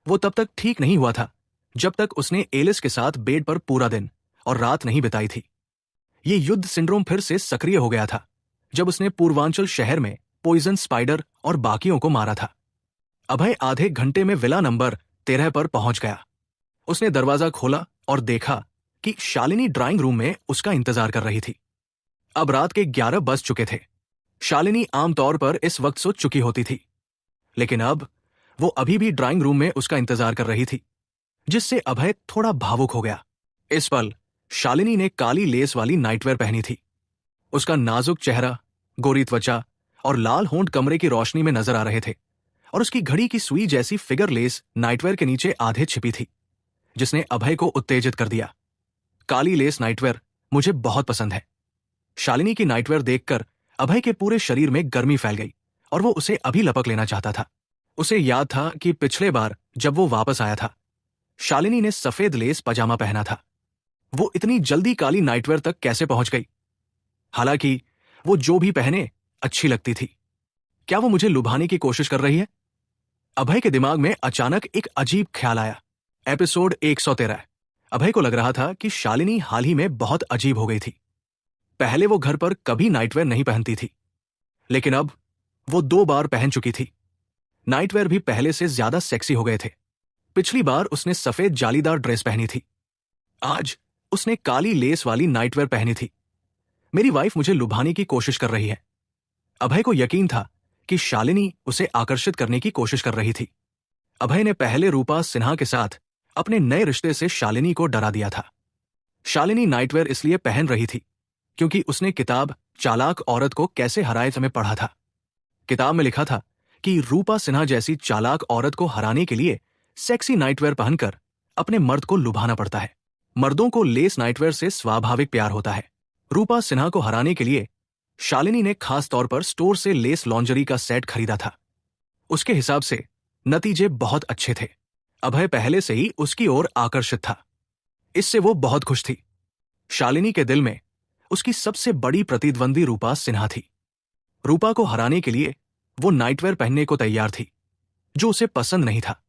वो तब तक ठीक नहीं हुआ था जब तक उसने एलिस के साथ बेड पर पूरा दिन और रात नहीं बिताई थी। ये युद्ध सिंड्रोम फिर से सक्रिय हो गया था जब उसने पूर्वांचल शहर में पॉइजन स्पाइडर और बाकियों को मारा था। अभय आधे घंटे में विला नंबर 13 पर पहुंच गया। उसने दरवाजा खोला और देखा कि शालिनी ड्राइंग रूम में उसका इंतजार कर रही थी। अब रात के 11 बज चुके थे। शालिनी आमतौर पर इस वक्त सो चुकी होती थी, लेकिन अब वो अभी भी ड्राइंग रूम में उसका इंतजार कर रही थी, जिससे अभय थोड़ा भावुक हो गया। इस पल शालिनी ने काली लेस वाली नाइटवेयर पहनी थी। उसका नाजुक चेहरा, गोरी त्वचा और लाल होंठ कमरे की रोशनी में नजर आ रहे थे, और उसकी घड़ी की सुई जैसी फिगर लेस नाइटवेयर के नीचे आधे छिपी थी, जिसने अभय को उत्तेजित कर दिया। काली लेस नाइटवेयर मुझे बहुत पसंद है। शालिनी की नाइटवेयर देखकर अभय के पूरे शरीर में गर्मी फैल गई और वो उसे अभी लपक लेना चाहता था। उसे याद था कि पिछले बार जब वो वापस आया था, शालिनी ने सफेद लेस पजामा पहना था। वो इतनी जल्दी काली नाइटवेयर तक कैसे पहुंच गई? हालांकि वो जो भी पहने अच्छी लगती थी। क्या वो मुझे लुभाने की कोशिश कर रही है? अभय के दिमाग में अचानक एक अजीब ख्याल आया। एपिसोड 113। अभय को लग रहा था कि शालिनी हाल ही में बहुत अजीब हो गई थी। पहले वो घर पर कभी नाइटवेयर नहीं पहनती थी, लेकिन अब वो 2 बार पहन चुकी थी। नाइटवेयर भी पहले से ज्यादा सेक्सी हो गए थे। पिछली बार उसने सफेद जालीदार ड्रेस पहनी थी, आज उसने काली लेस वाली नाइटवेयर पहनी थी। मेरी वाइफ मुझे लुभाने की कोशिश कर रही है। अभय को यकीन था कि शालिनी उसे आकर्षित करने की कोशिश कर रही थी। अभय ने पहले रूपा सिन्हा के साथ अपने नए रिश्ते से शालिनी को डरा दिया था। शालिनी नाइटवेयर इसलिए पहन रही थी क्योंकि उसने किताब चालाक औरत को कैसे हराए में पढ़ा था। किताब में लिखा था कि रूपा सिन्हा जैसी चालाक औरत को हराने के लिए सेक्सी नाइटवेयर पहनकर अपने मर्द को लुभाना पड़ता है। मर्दों को लेस नाइटवेयर से स्वाभाविक प्यार होता है। रूपा सिन्हा को हराने के लिए शालिनी ने खास तौर पर स्टोर से लेस लॉन्जरी का सेट खरीदा था। उसके हिसाब से नतीजे बहुत अच्छे थे। अभय पहले से ही उसकी ओर आकर्षित था। इससे वो बहुत खुश थी। शालिनी के दिल में उसकी सबसे बड़ी प्रतिद्वंदी रूपा सिन्हा थी। रूपा को हराने के लिए वो नाइटवेयर पहनने को तैयार थी, जो उसे पसंद नहीं था।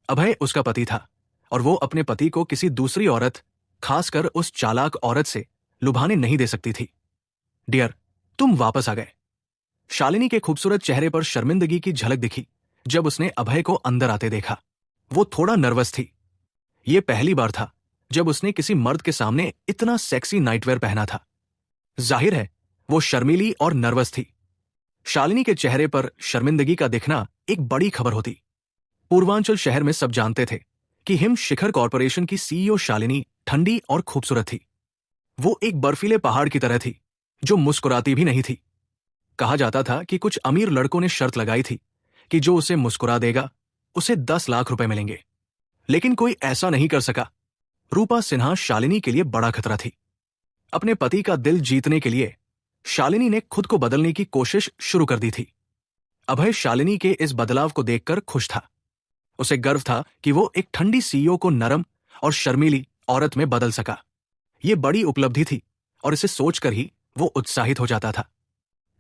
अभय उसका पति था और वो अपने पति को किसी दूसरी औरत, खासकर उस चालाक औरत से लुभाने नहीं दे सकती थी। डियर, तुम वापस आ गए। शालिनी के खूबसूरत चेहरे पर शर्मिंदगी की झलक दिखी जब उसने अभय को अंदर आते देखा। वो थोड़ा नर्वस थी। ये पहली बार था जब उसने किसी मर्द के सामने इतना सेक्सी नाइटवेयर पहना था। जाहिर है वो शर्मीली और नर्वस थी। शालिनी के चेहरे पर शर्मिंदगी का दिखना एक बड़ी खबर होती। पूर्वांचल शहर में सब जानते थे कि हिम शिखर कॉरपोरेशन की सीईओ शालिनी ठंडी और खूबसूरत थी। वो एक बर्फीले पहाड़ की तरह थी जो मुस्कुराती भी नहीं थी। कहा जाता था कि कुछ अमीर लड़कों ने शर्त लगाई थी कि जो उसे मुस्कुरा देगा उसे 10 लाख रुपए मिलेंगे, लेकिन कोई ऐसा नहीं कर सका। रूपा सिन्हा शालिनी के लिए बड़ा खतरा थी। अपने पति का दिल जीतने के लिए शालिनी ने खुद को बदलने की कोशिश शुरू कर दी थी। अभय शालिनी के इस बदलाव को देखकर खुश था। उसे गर्व था कि वो एक ठंडी सीईओ को नरम और शर्मीली औरत में बदल सका। ये बड़ी उपलब्धि थी और इसे सोचकर ही वो उत्साहित हो जाता था।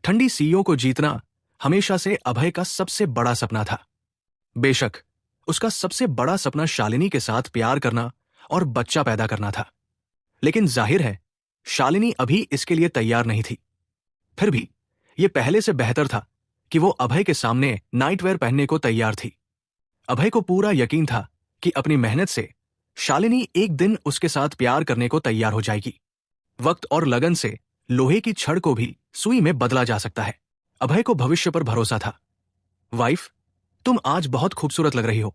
ठंडी सीईओ को जीतना हमेशा से अभय का सबसे बड़ा सपना था। बेशक उसका सबसे बड़ा सपना शालिनी के साथ प्यार करना और बच्चा पैदा करना था, लेकिन जाहिर है शालिनी अभी इसके लिए तैयार नहीं थी। फिर भी यह पहले से बेहतर था कि वो अभय के सामने नाइटवेयर पहनने को तैयार थी। अभय को पूरा यकीन था कि अपनी मेहनत से शालिनी एक दिन उसके साथ प्यार करने को तैयार हो जाएगी। वक्त और लगन से लोहे की छड़ को भी सुई में बदला जा सकता है। अभय को भविष्य पर भरोसा था। वाइफ, तुम आज बहुत खूबसूरत लग रही हो।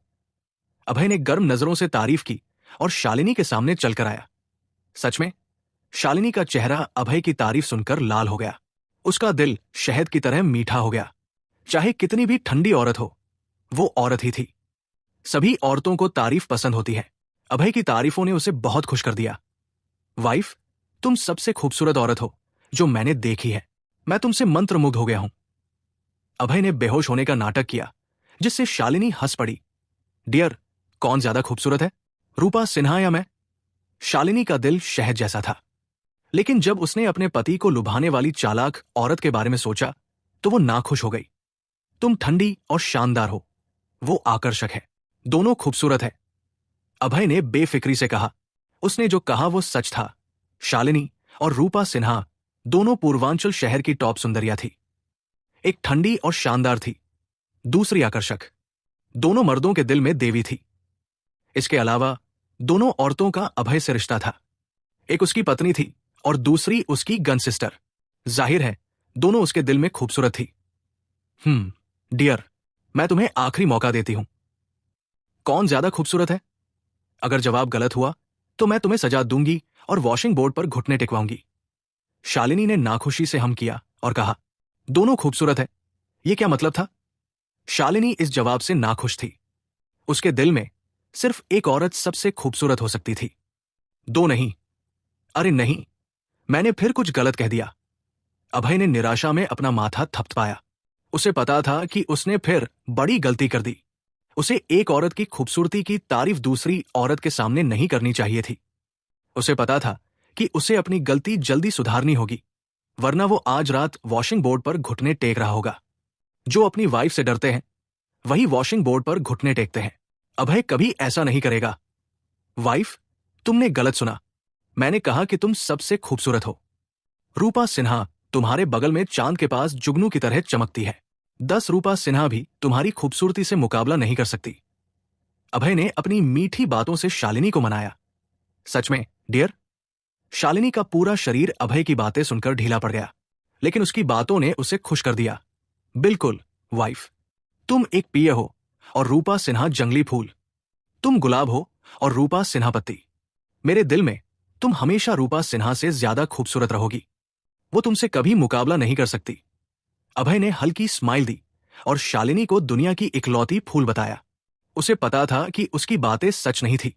अभय ने गर्म नजरों से तारीफ की और शालिनी के सामने चलकर आया। सच में शालिनी का चेहरा अभय की तारीफ सुनकर लाल हो गया। उसका दिल शहद की तरह मीठा हो गया। चाहे कितनी भी ठंडी औरत हो, वो औरत ही थी। सभी औरतों को तारीफ पसंद होती है। अभय की तारीफों ने उसे बहुत खुश कर दिया। वाइफ, तुम सबसे खूबसूरत औरत हो जो मैंने देखी है। मैं तुमसे मंत्रमुग्ध हो गया हूं। अभय ने बेहोश होने का नाटक किया, जिससे शालिनी हंस पड़ी। डियर, कौन ज्यादा खूबसूरत है, रूपा सिन्हा या मैं? शालिनी का दिल शहद जैसा था, लेकिन जब उसने अपने पति को लुभाने वाली चालाक औरत के बारे में सोचा तो वो नाखुश हो गई। तुम ठंडी और शानदार हो, वो आकर्षक है, दोनों खूबसूरत है, अभय ने बेफिक्री से कहा। उसने जो कहा वो सच था। शालिनी और रूपा सिन्हा दोनों पूर्वांचल शहर की टॉप सुंदरिया थी। एक ठंडी और शानदार थी, दूसरी आकर्षक। दोनों मर्दों के दिल में देवी थी। इसके अलावा दोनों औरतों का अभय से रिश्ता था। एक उसकी पत्नी थी और दूसरी उसकी गन सिस्टर। जाहिर है दोनों उसके दिल में खूबसूरत थी। डियर, मैं तुम्हें आखिरी मौका देती हूं। कौन ज्यादा खूबसूरत है? अगर जवाब गलत हुआ तो मैं तुम्हें सजा दूंगी और वॉशिंग बोर्ड पर घुटने टेकवाऊंगी। शालिनी ने नाखुशी से हम किया और कहा, दोनों खूबसूरत है, ये क्या मतलब था? शालिनी इस जवाब से नाखुश थी। उसके दिल में सिर्फ एक औरत सबसे खूबसूरत हो सकती थी, दो नहीं। अरे नहीं, मैंने फिर कुछ गलत कह दिया। अभय ने निराशा में अपना माथा थपथपाया। उसे पता था कि उसने फिर बड़ी गलती कर दी। उसे एक औरत की खूबसूरती की तारीफ दूसरी औरत के सामने नहीं करनी चाहिए थी। उसे पता था कि उसे अपनी गलती जल्दी सुधारनी होगी, वरना वो आज रात वॉशिंग बोर्ड पर घुटने टेक रहा होगा। जो अपनी वाइफ से डरते हैं वही वॉशिंग बोर्ड पर घुटने टेकते हैं। अभय कभी ऐसा नहीं करेगा। वाइफ, तुमने गलत सुना। मैंने कहा कि तुम सबसे खूबसूरत हो। रूपा सिन्हा तुम्हारे बगल में चांद के पास जुगनू की तरह चमकती है। 10 रूपा सिन्हा भी तुम्हारी खूबसूरती से मुकाबला नहीं कर सकती। अभय ने अपनी मीठी बातों से शालिनी को मनाया। सच में डियर? शालिनी का पूरा शरीर अभय की बातें सुनकर ढीला पड़ गया, लेकिन उसकी बातों ने उसे खुश कर दिया। बिल्कुल वाइफ, तुम एक पिय हो और रूपा सिन्हा जंगली फूल। तुम गुलाब हो और रूपा सिन्हा पत्ती। मेरे दिल में तुम हमेशा रूपा सिन्हा से ज्यादा खूबसूरत रहोगी। वो तुमसे कभी मुकाबला नहीं कर सकती। अभय ने हल्की स्माइल दी और शालिनी को दुनिया की इकलौती फूल बताया। उसे पता था कि उसकी बातें सच नहीं थी।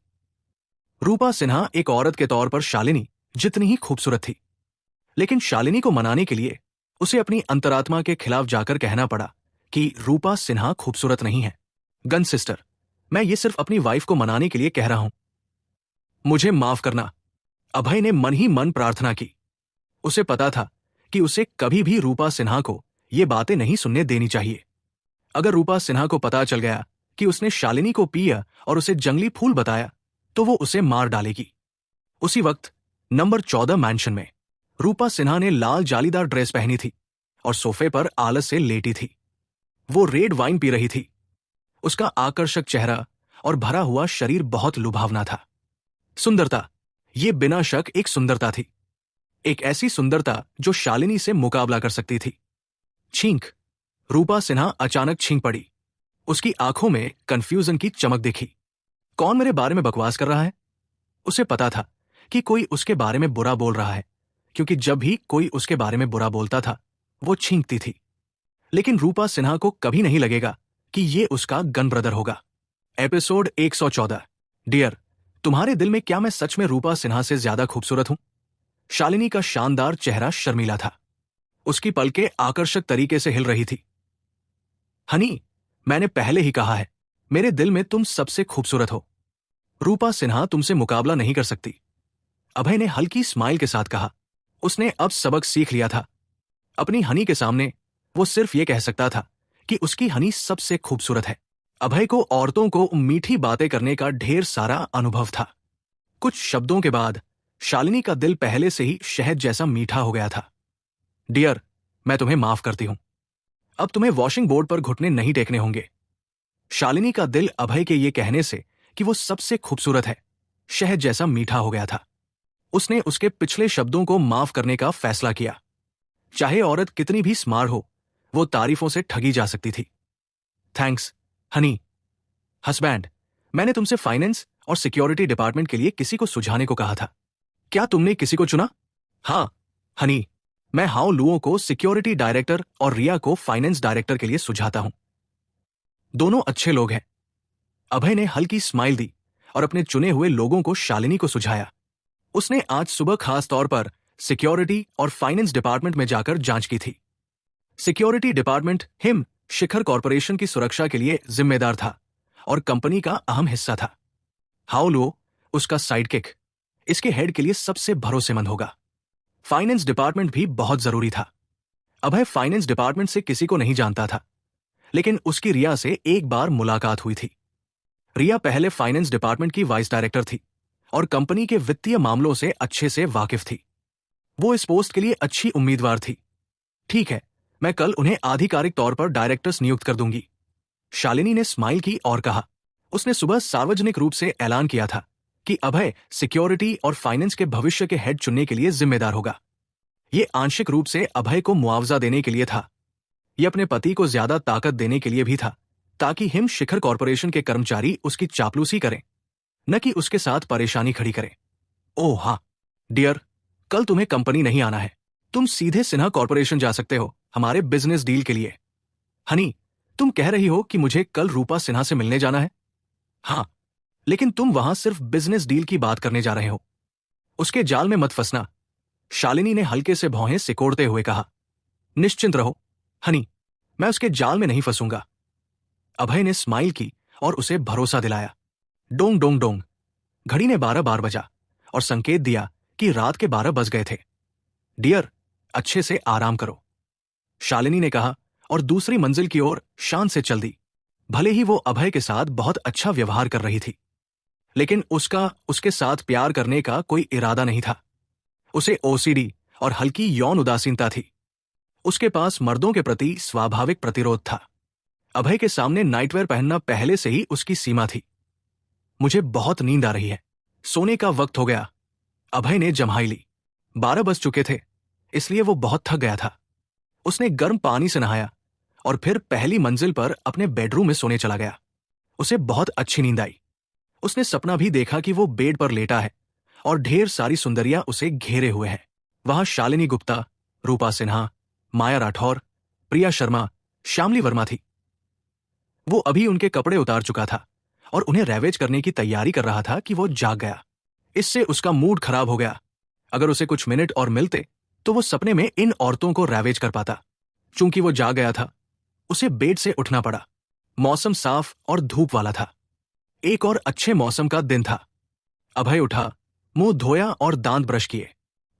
रूपा सिन्हा एक औरत के तौर पर शालिनी जितनी ही खूबसूरत थी, लेकिन शालिनी को मनाने के लिए उसे अपनी अंतरात्मा के खिलाफ जाकर कहना पड़ा कि रूपा सिन्हा खूबसूरत नहीं है। गन सिस्टर, मैं ये सिर्फ अपनी वाइफ को मनाने के लिए कह रहा हूं। मुझे माफ करना। अभय ने मन ही मन प्रार्थना की। उसे पता था कि उसे कभी भी रूपा सिन्हा को ये बातें नहीं सुनने देनी चाहिए। अगर रूपा सिन्हा को पता चल गया कि उसने शालिनी को पिया और उसे जंगली फूल बताया, तो वो उसे मार डालेगी। उसी वक्त नंबर 14 मैंशन में रूपा सिन्हा ने लाल जालीदार ड्रेस पहनी थी और सोफे पर आलस से लेटी थी। वो रेड वाइन पी रही थी। उसका आकर्षक चेहरा और भरा हुआ शरीर बहुत लुभावना था। सुंदरता, ये बिना शक एक सुंदरता थी। एक ऐसी सुंदरता जो शालिनी से मुकाबला कर सकती थी। छींक। रूपा सिन्हा अचानक छींक पड़ी। उसकी आंखों में कंफ्यूजन की चमक दिखी। कौन मेरे बारे में बकवास कर रहा है? उसे पता था कि कोई उसके बारे में बुरा बोल रहा है, क्योंकि जब भी कोई उसके बारे में बुरा बोलता था वो छींकती थी। लेकिन रूपा सिन्हा को कभी नहीं लगेगा कि ये उसका गन ब्रदर होगा। एपिसोड 114। डियर, तुम्हारे दिल में क्या मैं सच में रूपा सिन्हा से ज्यादा खूबसूरत हूं? शालिनी का शानदार चेहरा शर्मीला था। उसकी पलकें आकर्षक तरीके से हिल रही थी। हनी, मैंने पहले ही कहा है, मेरे दिल में तुम सबसे खूबसूरत हो। रूपा सिन्हा तुमसे मुकाबला नहीं कर सकती। अभय ने हल्की स्माइल के साथ कहा। उसने अब सबक सीख लिया था। अपनी हनी के सामने वो सिर्फ ये कह सकता था कि उसकी हनी सबसे खूबसूरत है। अभय को औरतों को मीठी बातें करने का ढेर सारा अनुभव था। कुछ शब्दों के बाद शालिनी का दिल पहले से ही शहद जैसा मीठा हो गया था। डियर, मैं तुम्हें माफ करती हूं। अब तुम्हें वॉशिंग बोर्ड पर घुटने नहीं टेकने होंगे। शालिनी का दिल अभय के ये कहने से कि वो सबसे खूबसूरत है, शहद जैसा मीठा हो गया था। उसने उसके पिछले शब्दों को माफ करने का फैसला किया। चाहे औरत कितनी भी स्मार्ट हो, वो तारीफों से ठगी जा सकती थी। थैंक्स हनी। हस्बैंड, मैंने तुमसे फाइनेंस और सिक्योरिटी डिपार्टमेंट के लिए किसी को सुझाने को कहा था। क्या तुमने किसी को चुना? हाँ हनी, मैं हाउ लुओ को सिक्योरिटी डायरेक्टर और रिया को फाइनेंस डायरेक्टर के लिए सुझाता हूं। दोनों अच्छे लोग हैं। अभय ने हल्की स्माइल दी और अपने चुने हुए लोगों को शालिनी को सुझाया। उसने आज सुबह खास तौर पर सिक्योरिटी और फाइनेंस डिपार्टमेंट में जाकर जांच की थी। सिक्योरिटी डिपार्टमेंट हिम शिखर कॉरपोरेशन की सुरक्षा के लिए जिम्मेदार था और कंपनी का अहम हिस्सा था। हाउ लुओ उसका साइडकिक, इसके हेड के लिए सबसे भरोसेमंद होगा। फाइनेंस डिपार्टमेंट भी बहुत जरूरी था। अभय फाइनेंस डिपार्टमेंट से किसी को नहीं जानता था, लेकिन उसकी रिया से एक बार मुलाकात हुई थी। रिया पहले फाइनेंस डिपार्टमेंट की वाइस डायरेक्टर थी और कंपनी के वित्तीय मामलों से अच्छे से वाकिफ थी। वो इस पोस्ट के लिए अच्छी उम्मीदवार थी। ठीक है, मैं कल उन्हें आधिकारिक तौर पर डायरेक्टर्स नियुक्त कर दूंगी। शालिनी ने स्माइल की और कहा। उसने सुबह सार्वजनिक रूप से ऐलान किया था कि अभय सिक्योरिटी और फाइनेंस के भविष्य के हेड चुनने के लिए जिम्मेदार होगा। ये आंशिक रूप से अभय को मुआवजा देने के लिए था। ये अपने पति को ज्यादा ताकत देने के लिए भी था, ताकि हिम शिखर कॉरपोरेशन के कर्मचारी उसकी चापलूसी करें, न कि उसके साथ परेशानी खड़ी करें। ओह हाँ डियर, कल तुम्हें कंपनी नहीं आना है। तुम सीधे सिन्हा कॉर्पोरेशन जा सकते हो हमारे बिजनेस डील के लिए। हनी, तुम कह रही हो कि मुझे कल रूपा सिन्हा से मिलने जाना है? हाँ, लेकिन तुम वहां सिर्फ बिजनेस डील की बात करने जा रहे हो। उसके जाल में मत फंसना, शालिनी ने हल्के से भौहें सिकोड़ते हुए कहा। निश्चिंत रहो हनी, मैं उसके जाल में नहीं फंसूंगा। अभय ने स्माइल की और उसे भरोसा दिलाया। डोंग डोंग डोंग, घड़ी ने 12 बार बजा और संकेत दिया कि रात के 12 बज गए थे। डियर, अच्छे से आराम करो, शालिनी ने कहा और दूसरी मंजिल की ओर शान से चल दी। भले ही वो अभय के साथ बहुत अच्छा व्यवहार कर रही थी, लेकिन उसका उसके साथ प्यार करने का कोई इरादा नहीं था। उसे ओसीडी और हल्की यौन उदासीनता थी। उसके पास मर्दों के प्रति स्वाभाविक प्रतिरोध था। अभय के सामने नाइटवेयर पहनना पहले से ही उसकी सीमा थी। मुझे बहुत नींद आ रही है, सोने का वक्त हो गया, अभय ने जम्हाई ली। 12 बज चुके थे, इसलिए वो बहुत थक गया था। उसने गर्म पानी से नहाया और फिर पहली मंजिल पर अपने बेडरूम में सोने चला गया। उसे बहुत अच्छी नींद आई। उसने सपना भी देखा कि वो बेड पर लेटा है और ढेर सारी सुंदरियां उसे घेरे हुए हैं। वहां शालिनी गुप्ता, रूपा सिन्हा, माया राठौर, प्रिया शर्मा, श्यामली वर्मा थी। वो अभी उनके कपड़े उतार चुका था और उन्हें रैवेज करने की तैयारी कर रहा था कि वो जाग गया। इससे उसका मूड खराब हो गया। अगर उसे कुछ मिनट और मिलते तो वो सपने में इन औरतों को रैवेज कर पाता। चूंकि वो जाग गया था, उसे बेड से उठना पड़ा। मौसम साफ और धूप वाला था। एक और अच्छे मौसम का दिन था। अभय उठा, मुंह धोया और दांत ब्रश किए।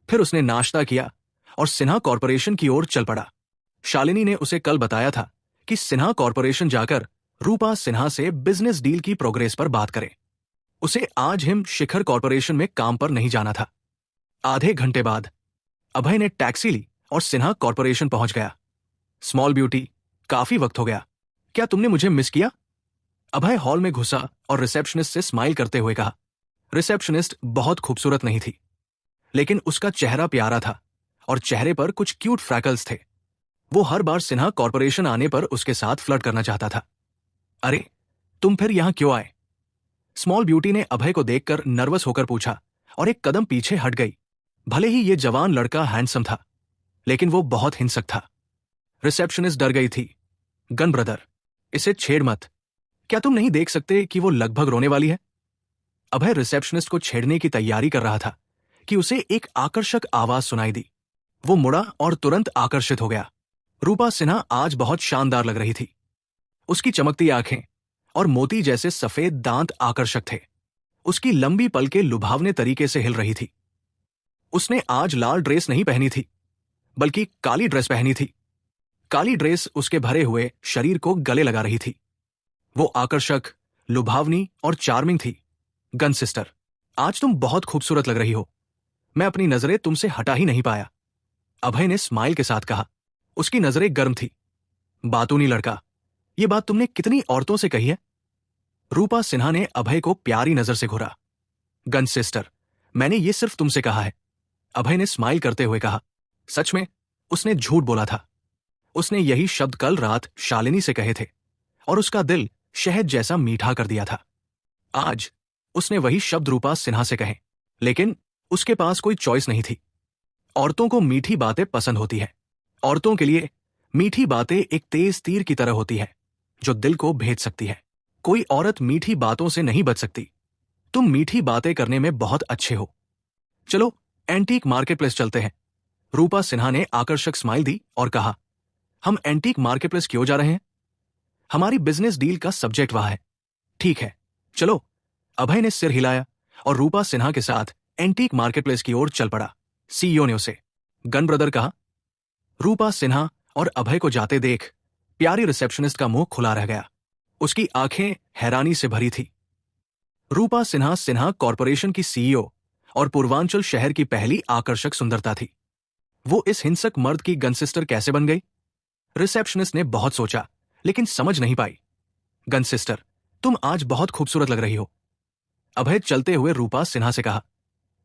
फिर उसने नाश्ता किया और सिन्हा कॉर्पोरेशन की ओर चल पड़ा। शालिनी ने उसे कल बताया था कि सिन्हा कॉर्पोरेशन जाकर रूपा सिन्हा से बिजनेस डील की प्रोग्रेस पर बात करे। उसे आज हिम शिखर कॉर्पोरेशन में काम पर नहीं जाना था। आधे घंटे बाद अभय ने टैक्सी ली और सिन्हा कॉर्पोरेशन पहुंच गया। स्मॉल ब्यूटी, काफी वक्त हो गया, क्या तुमने मुझे मिस किया? अभय हॉल में घुसा और रिसेप्शनिस्ट से स्माइल करते हुए कहा। रिसेप्शनिस्ट बहुत खूबसूरत नहीं थी, लेकिन उसका चेहरा प्यारा था और चेहरे पर कुछ क्यूट फ्रैकल्स थे। वो हर बार सिन्हा कॉर्पोरेशन आने पर उसके साथ फ्लर्ट करना चाहता था। अरे, तुम फिर यहां क्यों आए? स्मॉल ब्यूटी ने अभय को देखकर नर्वस होकर पूछा और एक कदम पीछे हट गई। भले ही ये जवान लड़का हैंडसम था, लेकिन वो बहुत हिंसक था। रिसेप्शनिस्ट डर गई थी। गन ब्रदर, इसे छेड़ मत। क्या तुम नहीं देख सकते कि वो लगभग रोने वाली है? अभय रिसेप्शनिस्ट को छेड़ने की तैयारी कर रहा था कि उसे एक आकर्षक आवाज सुनाई दी। वो मुड़ा और तुरंत आकर्षित हो गया। रूपा सिन्हा आज बहुत शानदार लग रही थी। उसकी चमकती आंखें और मोती जैसे सफेद दांत आकर्षक थे। उसकी लंबी पलकें लुभावने तरीके से हिल रही थी। उसने आज लाल ड्रेस नहीं पहनी थी, बल्कि काली ड्रेस पहनी थी। काली ड्रेस उसके भरे हुए शरीर को गले लगा रही थी। वो आकर्षक, लुभावनी और चार्मिंग थी। गन सिस्टर, आज तुम बहुत खूबसूरत लग रही हो। मैं अपनी नजरें तुमसे हटा ही नहीं पाया, अभय ने स्माइल के साथ कहा। उसकी नजरें गर्म थी। बातूनी लड़का, ये बात तुमने कितनी औरतों से कही है? रूपा सिन्हा ने अभय को प्यारी नजर से घूरा। गन सिस्टर, मैंने ये सिर्फ तुमसे कहा है, अभय ने स्माइल करते हुए कहा। सच में? उसने झूठ बोला था। उसने यही शब्द कल रात शालिनी से कहे थे और उसका दिल शहद जैसा मीठा कर दिया था। आज उसने वही शब्द रूपा सिन्हा से कहे, लेकिन उसके पास कोई चॉइस नहीं थी। औरतों को मीठी बातें पसंद होती है। औरतों के लिए मीठी बातें एक तेज तीर की तरह होती है जो दिल को भेद सकती है। कोई औरत मीठी बातों से नहीं बच सकती। तुम मीठी बातें करने में बहुत अच्छे हो। चलो एंटीक मार्केट प्लेस चलते हैं। रूपा सिन्हा ने आकर्षक स्माइल दी और कहा। हम एंटीक मार्केट प्लेस क्यों जा रहे हैं? हमारी बिजनेस डील का सब्जेक्ट वहां है। ठीक है, चलो। अभय ने सिर हिलाया और रूपा सिन्हा के साथ एंटीक मार्केट प्लेस की ओर चल पड़ा। सीईओ ने उसे गन ब्रदर कहा। रूपा सिन्हा और अभय को जाते देख प्यारी रिसेप्शनिस्ट का मुंह खुला रह गया। उसकी आंखें हैरानी से भरी थी। रूपा सिन्हा सिन्हा कॉर्पोरेशन की सीईओ और पूर्वांचल शहर की पहली आकर्षक सुंदरता थी। वो इस हिंसक मर्द की गन सिस्टर कैसे बन गई? रिसेप्शनिस्ट ने बहुत सोचा, लेकिन समझ नहीं पाई। गन सिस्टर, तुम आज बहुत खूबसूरत लग रही हो, अभय चलते हुए रूपा सिन्हा से कहा।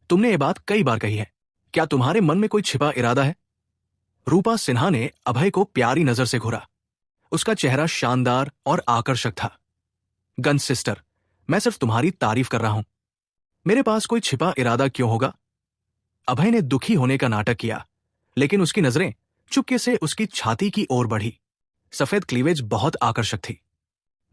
तुमने ये बात कई बार कही है, क्या तुम्हारे मन में कोई छिपा इरादा है? रूपा सिन्हा ने अभय को प्यारी नजर से घूरा। उसका चेहरा शानदार और आकर्षक था। गन सिस्टर, मैं सिर्फ तुम्हारी तारीफ कर रहा हूं। मेरे पास कोई छिपा इरादा क्यों होगा? अभय ने दुखी होने का नाटक किया, लेकिन उसकी नजरें चुपके से उसकी छाती की ओर बढ़ी। सफेद क्लीवेज बहुत आकर्षक थी।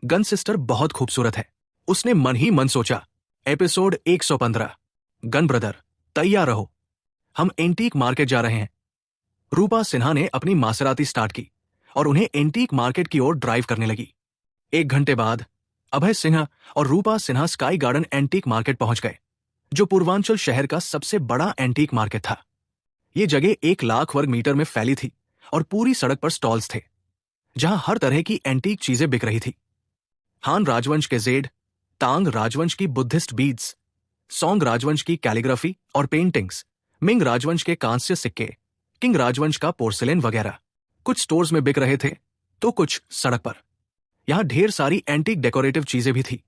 गन सिस्टर बहुत खूबसूरत है, उसने मन ही मन सोचा। एपिसोड 115। गन ब्रदर, तैयार रहो, हम एंटीक मार्केट जा रहे हैं। रूपा सिन्हा ने अपनी मासेराती स्टार्ट की और उन्हें एंटीक मार्केट की ओर ड्राइव करने लगी। 1 घंटे बाद अभय सिन्हा और Rupa Sinha sky garden antique market पहुंच गए, जो पूर्वांचल शहर का सबसे बड़ा एंटीक मार्केट था। ये जगह 1 लाख वर्ग मीटर में फैली थी और पूरी सड़क पर स्टॉल्स थे, जहां हर तरह की एंटीक चीजें बिक रही थी। हान राजवंश के जेड, तांग राजवंश की बुद्धिस्ट बीड्स, सोंग राजवंश की कैलीग्राफी और पेंटिंग्स, मिंग राजवंश के कांस्य सिक्के, किंग राजवंश का पोर्सिलेन वगैरह कुछ स्टोर्स में बिक रहे थे, तो कुछ सड़क पर। यहां ढेर सारी एंटीक डेकोरेटिव चीजें भी थी,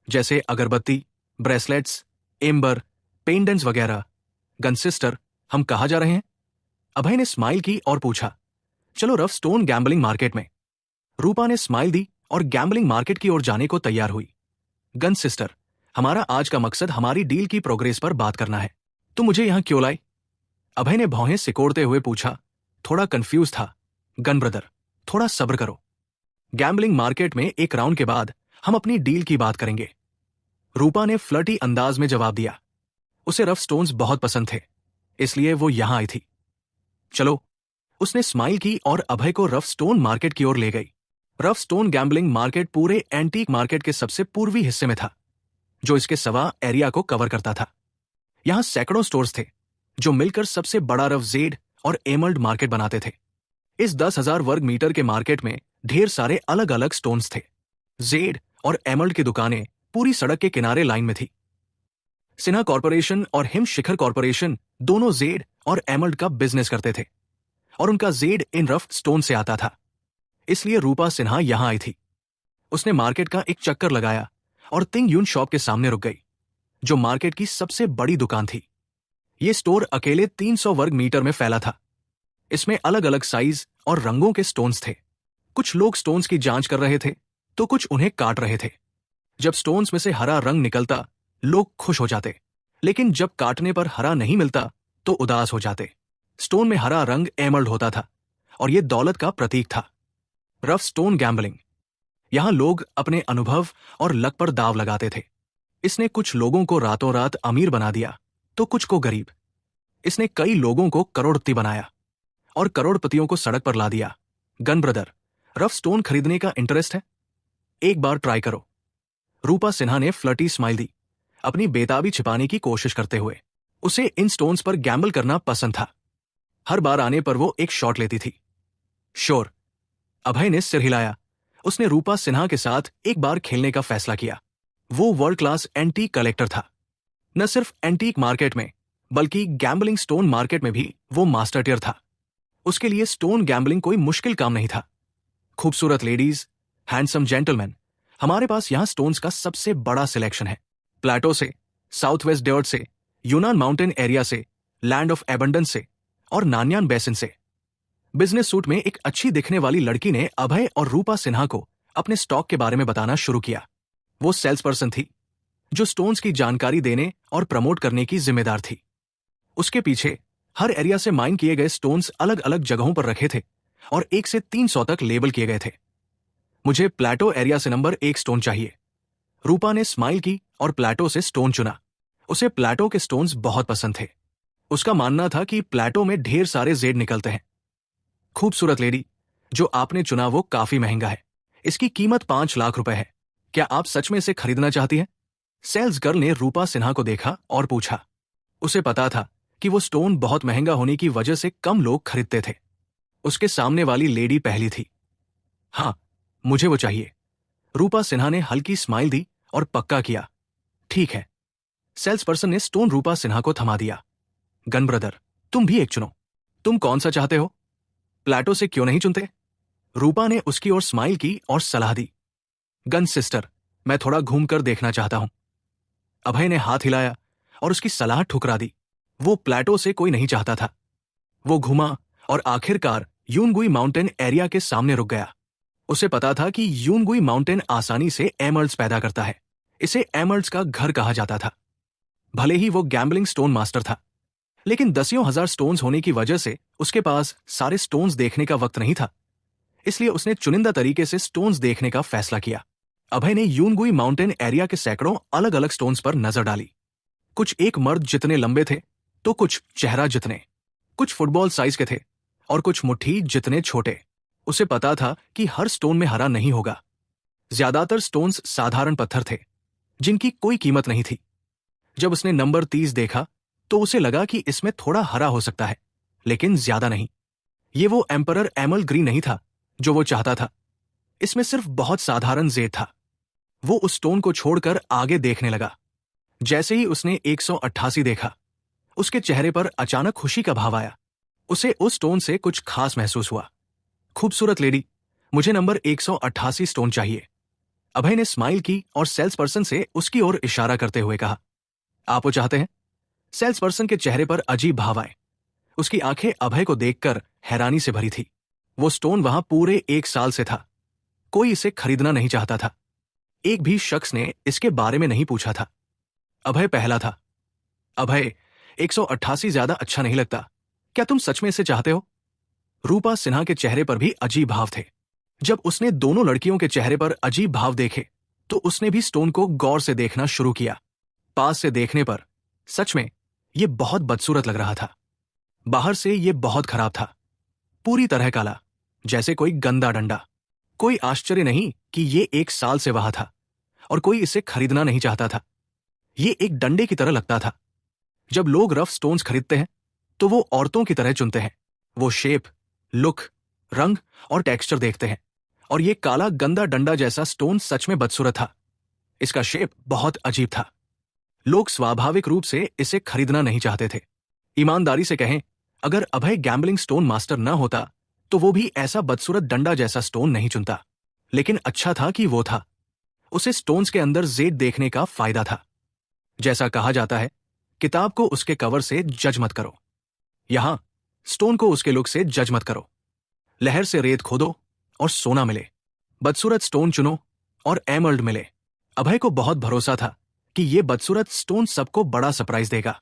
जैसे अगरबत्ती, ब्रेसलेट्स, एम्बर, पेंडेंट्स वगैरह। गन सिस्टर, हम कहाँ जा रहे हैं? अभय ने स्माइल की और पूछा। चलो रफ स्टोन गैम्बलिंग मार्केट में। रूपा ने स्माइल दी और गैम्बलिंग मार्केट की ओर जाने को तैयार हुई। गन सिस्टर, हमारा आज का मकसद हमारी डील की प्रोग्रेस पर बात करना है। तुम मुझे यहां क्यों लाई? अभय ने भौहें सिकोड़ते हुए पूछा। थोड़ा कंफ्यूज था। गन ब्रदर, थोड़ा सब्र करो। गैम्बलिंग मार्केट में एक राउंड के बाद हम अपनी डील की बात करेंगे। रूपा ने फ्लर्टी अंदाज में जवाब दिया। उसे रफ स्टोन्स बहुत पसंद थे, इसलिए वो यहां आई थी। चलो, उसने स्माइल की और अभय को रफ स्टोन मार्केट की ओर ले गई। रफ स्टोन गैम्बलिंग मार्केट पूरे एंटीक मार्केट के सबसे पूर्वी हिस्से में था, जो इसके सवा एरिया को कवर करता था। यहां सैकड़ों स्टोर्स थे, जो मिलकर सबसे बड़ा रफ जेड और एमल्ड मार्केट बनाते थे। इस 10,000 वर्ग मीटर के मार्केट में ढेर सारे अलग अलग स्टोन्स थे। जेड और एमल्ड की दुकानें पूरी सड़क के किनारे लाइन में थी। सिन्हा कॉर्पोरेशन और हिम शिखर कॉर्पोरेशन दोनों जेड और एमल्ड का बिजनेस करते थे, और उनका जेड इन रफ स्टोन से आता था। इसलिए रूपा सिन्हा यहां आई थी। उसने मार्केट का एक चक्कर लगाया और तिंग यून शॉप के सामने रुक गई, जो मार्केट की सबसे बड़ी दुकान थी। यह स्टोर अकेले 300 वर्ग मीटर में फैला था। इसमें अलग अलग साइज और रंगों के स्टोन्स थे। कुछ लोग स्टोन्स की जांच कर रहे थे, तो कुछ उन्हें काट रहे थे। जब स्टोन्स में से हरा रंग निकलता, लोग खुश हो जाते, लेकिन जब काटने पर हरा नहीं मिलता, तो उदास हो जाते। स्टोन में हरा रंग एमल्ड होता था, और यह दौलत का प्रतीक था। रफ स्टोन गैम्बलिंग, यहां लोग अपने अनुभव और लक पर दाव लगाते थे। इसने कुछ लोगों को रातों रात अमीर बना दिया, तो कुछ को गरीब। इसने कई लोगों को करोड़पति बनाया और करोड़पतियों को सड़क पर ला दिया। गन ब्रदर, रफ स्टोन खरीदने का इंटरेस्ट है? एक बार ट्राई करो। रूपा सिन्हा ने फ्लर्टी स्माइल दी, अपनी बेताबी छिपाने की कोशिश करते हुए। उसे इन स्टोन्स पर गैम्बल करना पसंद था। हर बार आने पर वो एक शॉट लेती थी। श्योर। अभय ने सिर हिलाया। उसने रूपा सिन्हा के साथ एक बार खेलने का फैसला किया। वो वर्ल्ड क्लास एंटीक कलेक्टर था। न सिर्फ एंटीक मार्केट में, बल्कि गैम्बलिंग स्टोन मार्केट में भी वो मास्टर टियर था। उसके लिए स्टोन गैम्बलिंग कोई मुश्किल काम नहीं था। खूबसूरत लेडीज, हैंडसम जेंटलमैन, हमारे पास यहां स्टोन्स का सबसे बड़ा सिलेक्शन है। प्लेटो से, साउथ वेस्ट डेवर्ट से, यूनान माउंटेन एरिया से, लैंड ऑफ एबंडेंस से और नान्यान बेसिन से। बिजनेस सूट में एक अच्छी दिखने वाली लड़की ने अभय और रूपा सिन्हा को अपने स्टॉक के बारे में बताना शुरू किया। वो सेल्स पर्सन थी, जो स्टोन्स की जानकारी देने और प्रमोट करने की जिम्मेदार थी। उसके पीछे हर एरिया से माइन किए गए स्टोन्स अलग अलग जगहों पर रखे थे और 1 से 300 तक लेबल किए गए थे। मुझे प्लेटो एरिया से नंबर 1 स्टोन चाहिए। रूपा ने स्माइल की और प्लेटो से स्टोन चुना। उसे प्लेटो के स्टोन्स बहुत पसंद थे। उसका मानना था कि प्लेटो में ढेर सारे जेड निकलते हैं। खूबसूरत लेडी, जो आपने चुना वो काफी महंगा है। इसकी कीमत 5 लाख रुपए है। क्या आप सच में इसे खरीदना चाहती हैं? सेल्स गर्ल ने रूपा सिन्हा को देखा और पूछा। उसे पता था कि वो स्टोन बहुत महंगा होने की वजह से कम लोग खरीदते थे। उसके सामने वाली लेडी पहली थी। हाँ, मुझे वो चाहिए। रूपा सिन्हा ने हल्की स्माइल दी और पक्का किया। ठीक है। सेल्स पर्सन ने स्टोन रूपा सिन्हा को थमा दिया। गन ब्रदर, तुम भी एक चुनो। तुम कौन सा चाहते हो? प्लेटो से क्यों नहीं चुनते? रूपा ने उसकी ओर स्माइल की और सलाह दी। गन सिस्टर, मैं थोड़ा घूमकर देखना चाहता हूं। अभय ने हाथ हिलाया और उसकी सलाह ठुकरा दी। वो प्लेटो से कोई नहीं चाहता था। वो घुमा और आखिरकार यूनगुई माउंटेन एरिया के सामने रुक गया। उसे पता था कि यूनगुई माउंटेन आसानी से एमर्ल्ड्स पैदा करता है। इसे एमर्ल्ड्स का घर कहा जाता था। भले ही वो गैम्बलिंग स्टोन मास्टर था, लेकिन दसियों हजार स्टोन्स होने की वजह से उसके पास सारे स्टोन्स देखने का वक्त नहीं था। इसलिए उसने चुनिंदा तरीके से स्टोन्स देखने का फैसला किया। अभय ने यूनगुई माउंटेन एरिया के सैकड़ों अलग अलग स्टोन्स पर नजर डाली। कुछ एक मर्द जितने लंबे थे, तो कुछ चेहरा जितने, कुछ फुटबॉल साइज के थे और कुछ मुट्ठी जितने छोटे। उसे पता था कि हर स्टोन में हरा नहीं होगा। ज्यादातर स्टोन्स साधारण पत्थर थे जिनकी कोई कीमत नहीं थी। जब उसने नंबर 30 देखा तो उसे लगा कि इसमें थोड़ा हरा हो सकता है, लेकिन ज्यादा नहीं। ये वो एम्परर एमल ग्रीन नहीं था जो वो चाहता था। इसमें सिर्फ बहुत साधारण जेड था। वो उस स्टोन को छोड़कर आगे देखने लगा। जैसे ही उसने 188 देखा, उसके चेहरे पर अचानक खुशी का भाव आया। उसे उस स्टोन से कुछ खास महसूस हुआ। खूबसूरत लेडी, मुझे नंबर 188 स्टोन चाहिए। अभय ने स्माइल की और सेल्स पर्सन से उसकी ओर इशारा करते हुए कहा, आप वो चाहते हैं? सेल्स पर्सन के चेहरे पर अजीब भाव आए। उसकी आंखें अभय को देखकर हैरानी से भरी थी। वो स्टोन वहां पूरे 1 साल से था। कोई इसे खरीदना नहीं चाहता था। एक भी शख्स ने इसके बारे में नहीं पूछा था। अभय पहला था। अभय, 188 ज्यादा अच्छा नहीं लगता। क्या तुम सच में इसे चाहते हो? रूपा सिन्हा के चेहरे पर भी अजीब भाव थे। जब उसने दोनों लड़कियों के चेहरे पर अजीब भाव देखे तो उसने भी स्टोन को गौर से देखना शुरू किया। पास से देखने पर सच में यह बहुत बदसूरत लग रहा था। बाहर से यह बहुत खराब था, पूरी तरह काला, जैसे कोई गंदा डंडा। कोई आश्चर्य नहीं कि यह 1 साल से वहां था और कोई इसे खरीदना नहीं चाहता था। यह एक डंडे की तरह लगता था। जब लोग रफ स्टोन्स खरीदते हैं तो वो औरतों की तरह चुनते हैं। वो शेप, लुक, रंग और टेक्सचर देखते हैं, और ये काला गंदा डंडा जैसा स्टोन सच में बदसूरत था। इसका शेप बहुत अजीब था। लोग स्वाभाविक रूप से इसे खरीदना नहीं चाहते थे। ईमानदारी से कहें, अगर अभय गैम्बलिंग स्टोन मास्टर न होता तो वो भी ऐसा बदसूरत डंडा जैसा स्टोन नहीं चुनता। लेकिन अच्छा था कि वो था। उसे स्टोन्स के अंदर जेड देखने का फायदा था। जैसा कहा जाता है, किताब को उसके कवर से जज मत करो। यहां स्टोन को उसके लुक से जज मत करो। लहर से रेत खोदो और सोना मिले, बदसूरत स्टोन चुनो और एमर्ल्ड मिले। अभय को बहुत भरोसा था कि ये बदसूरत स्टोन सबको बड़ा सरप्राइज देगा।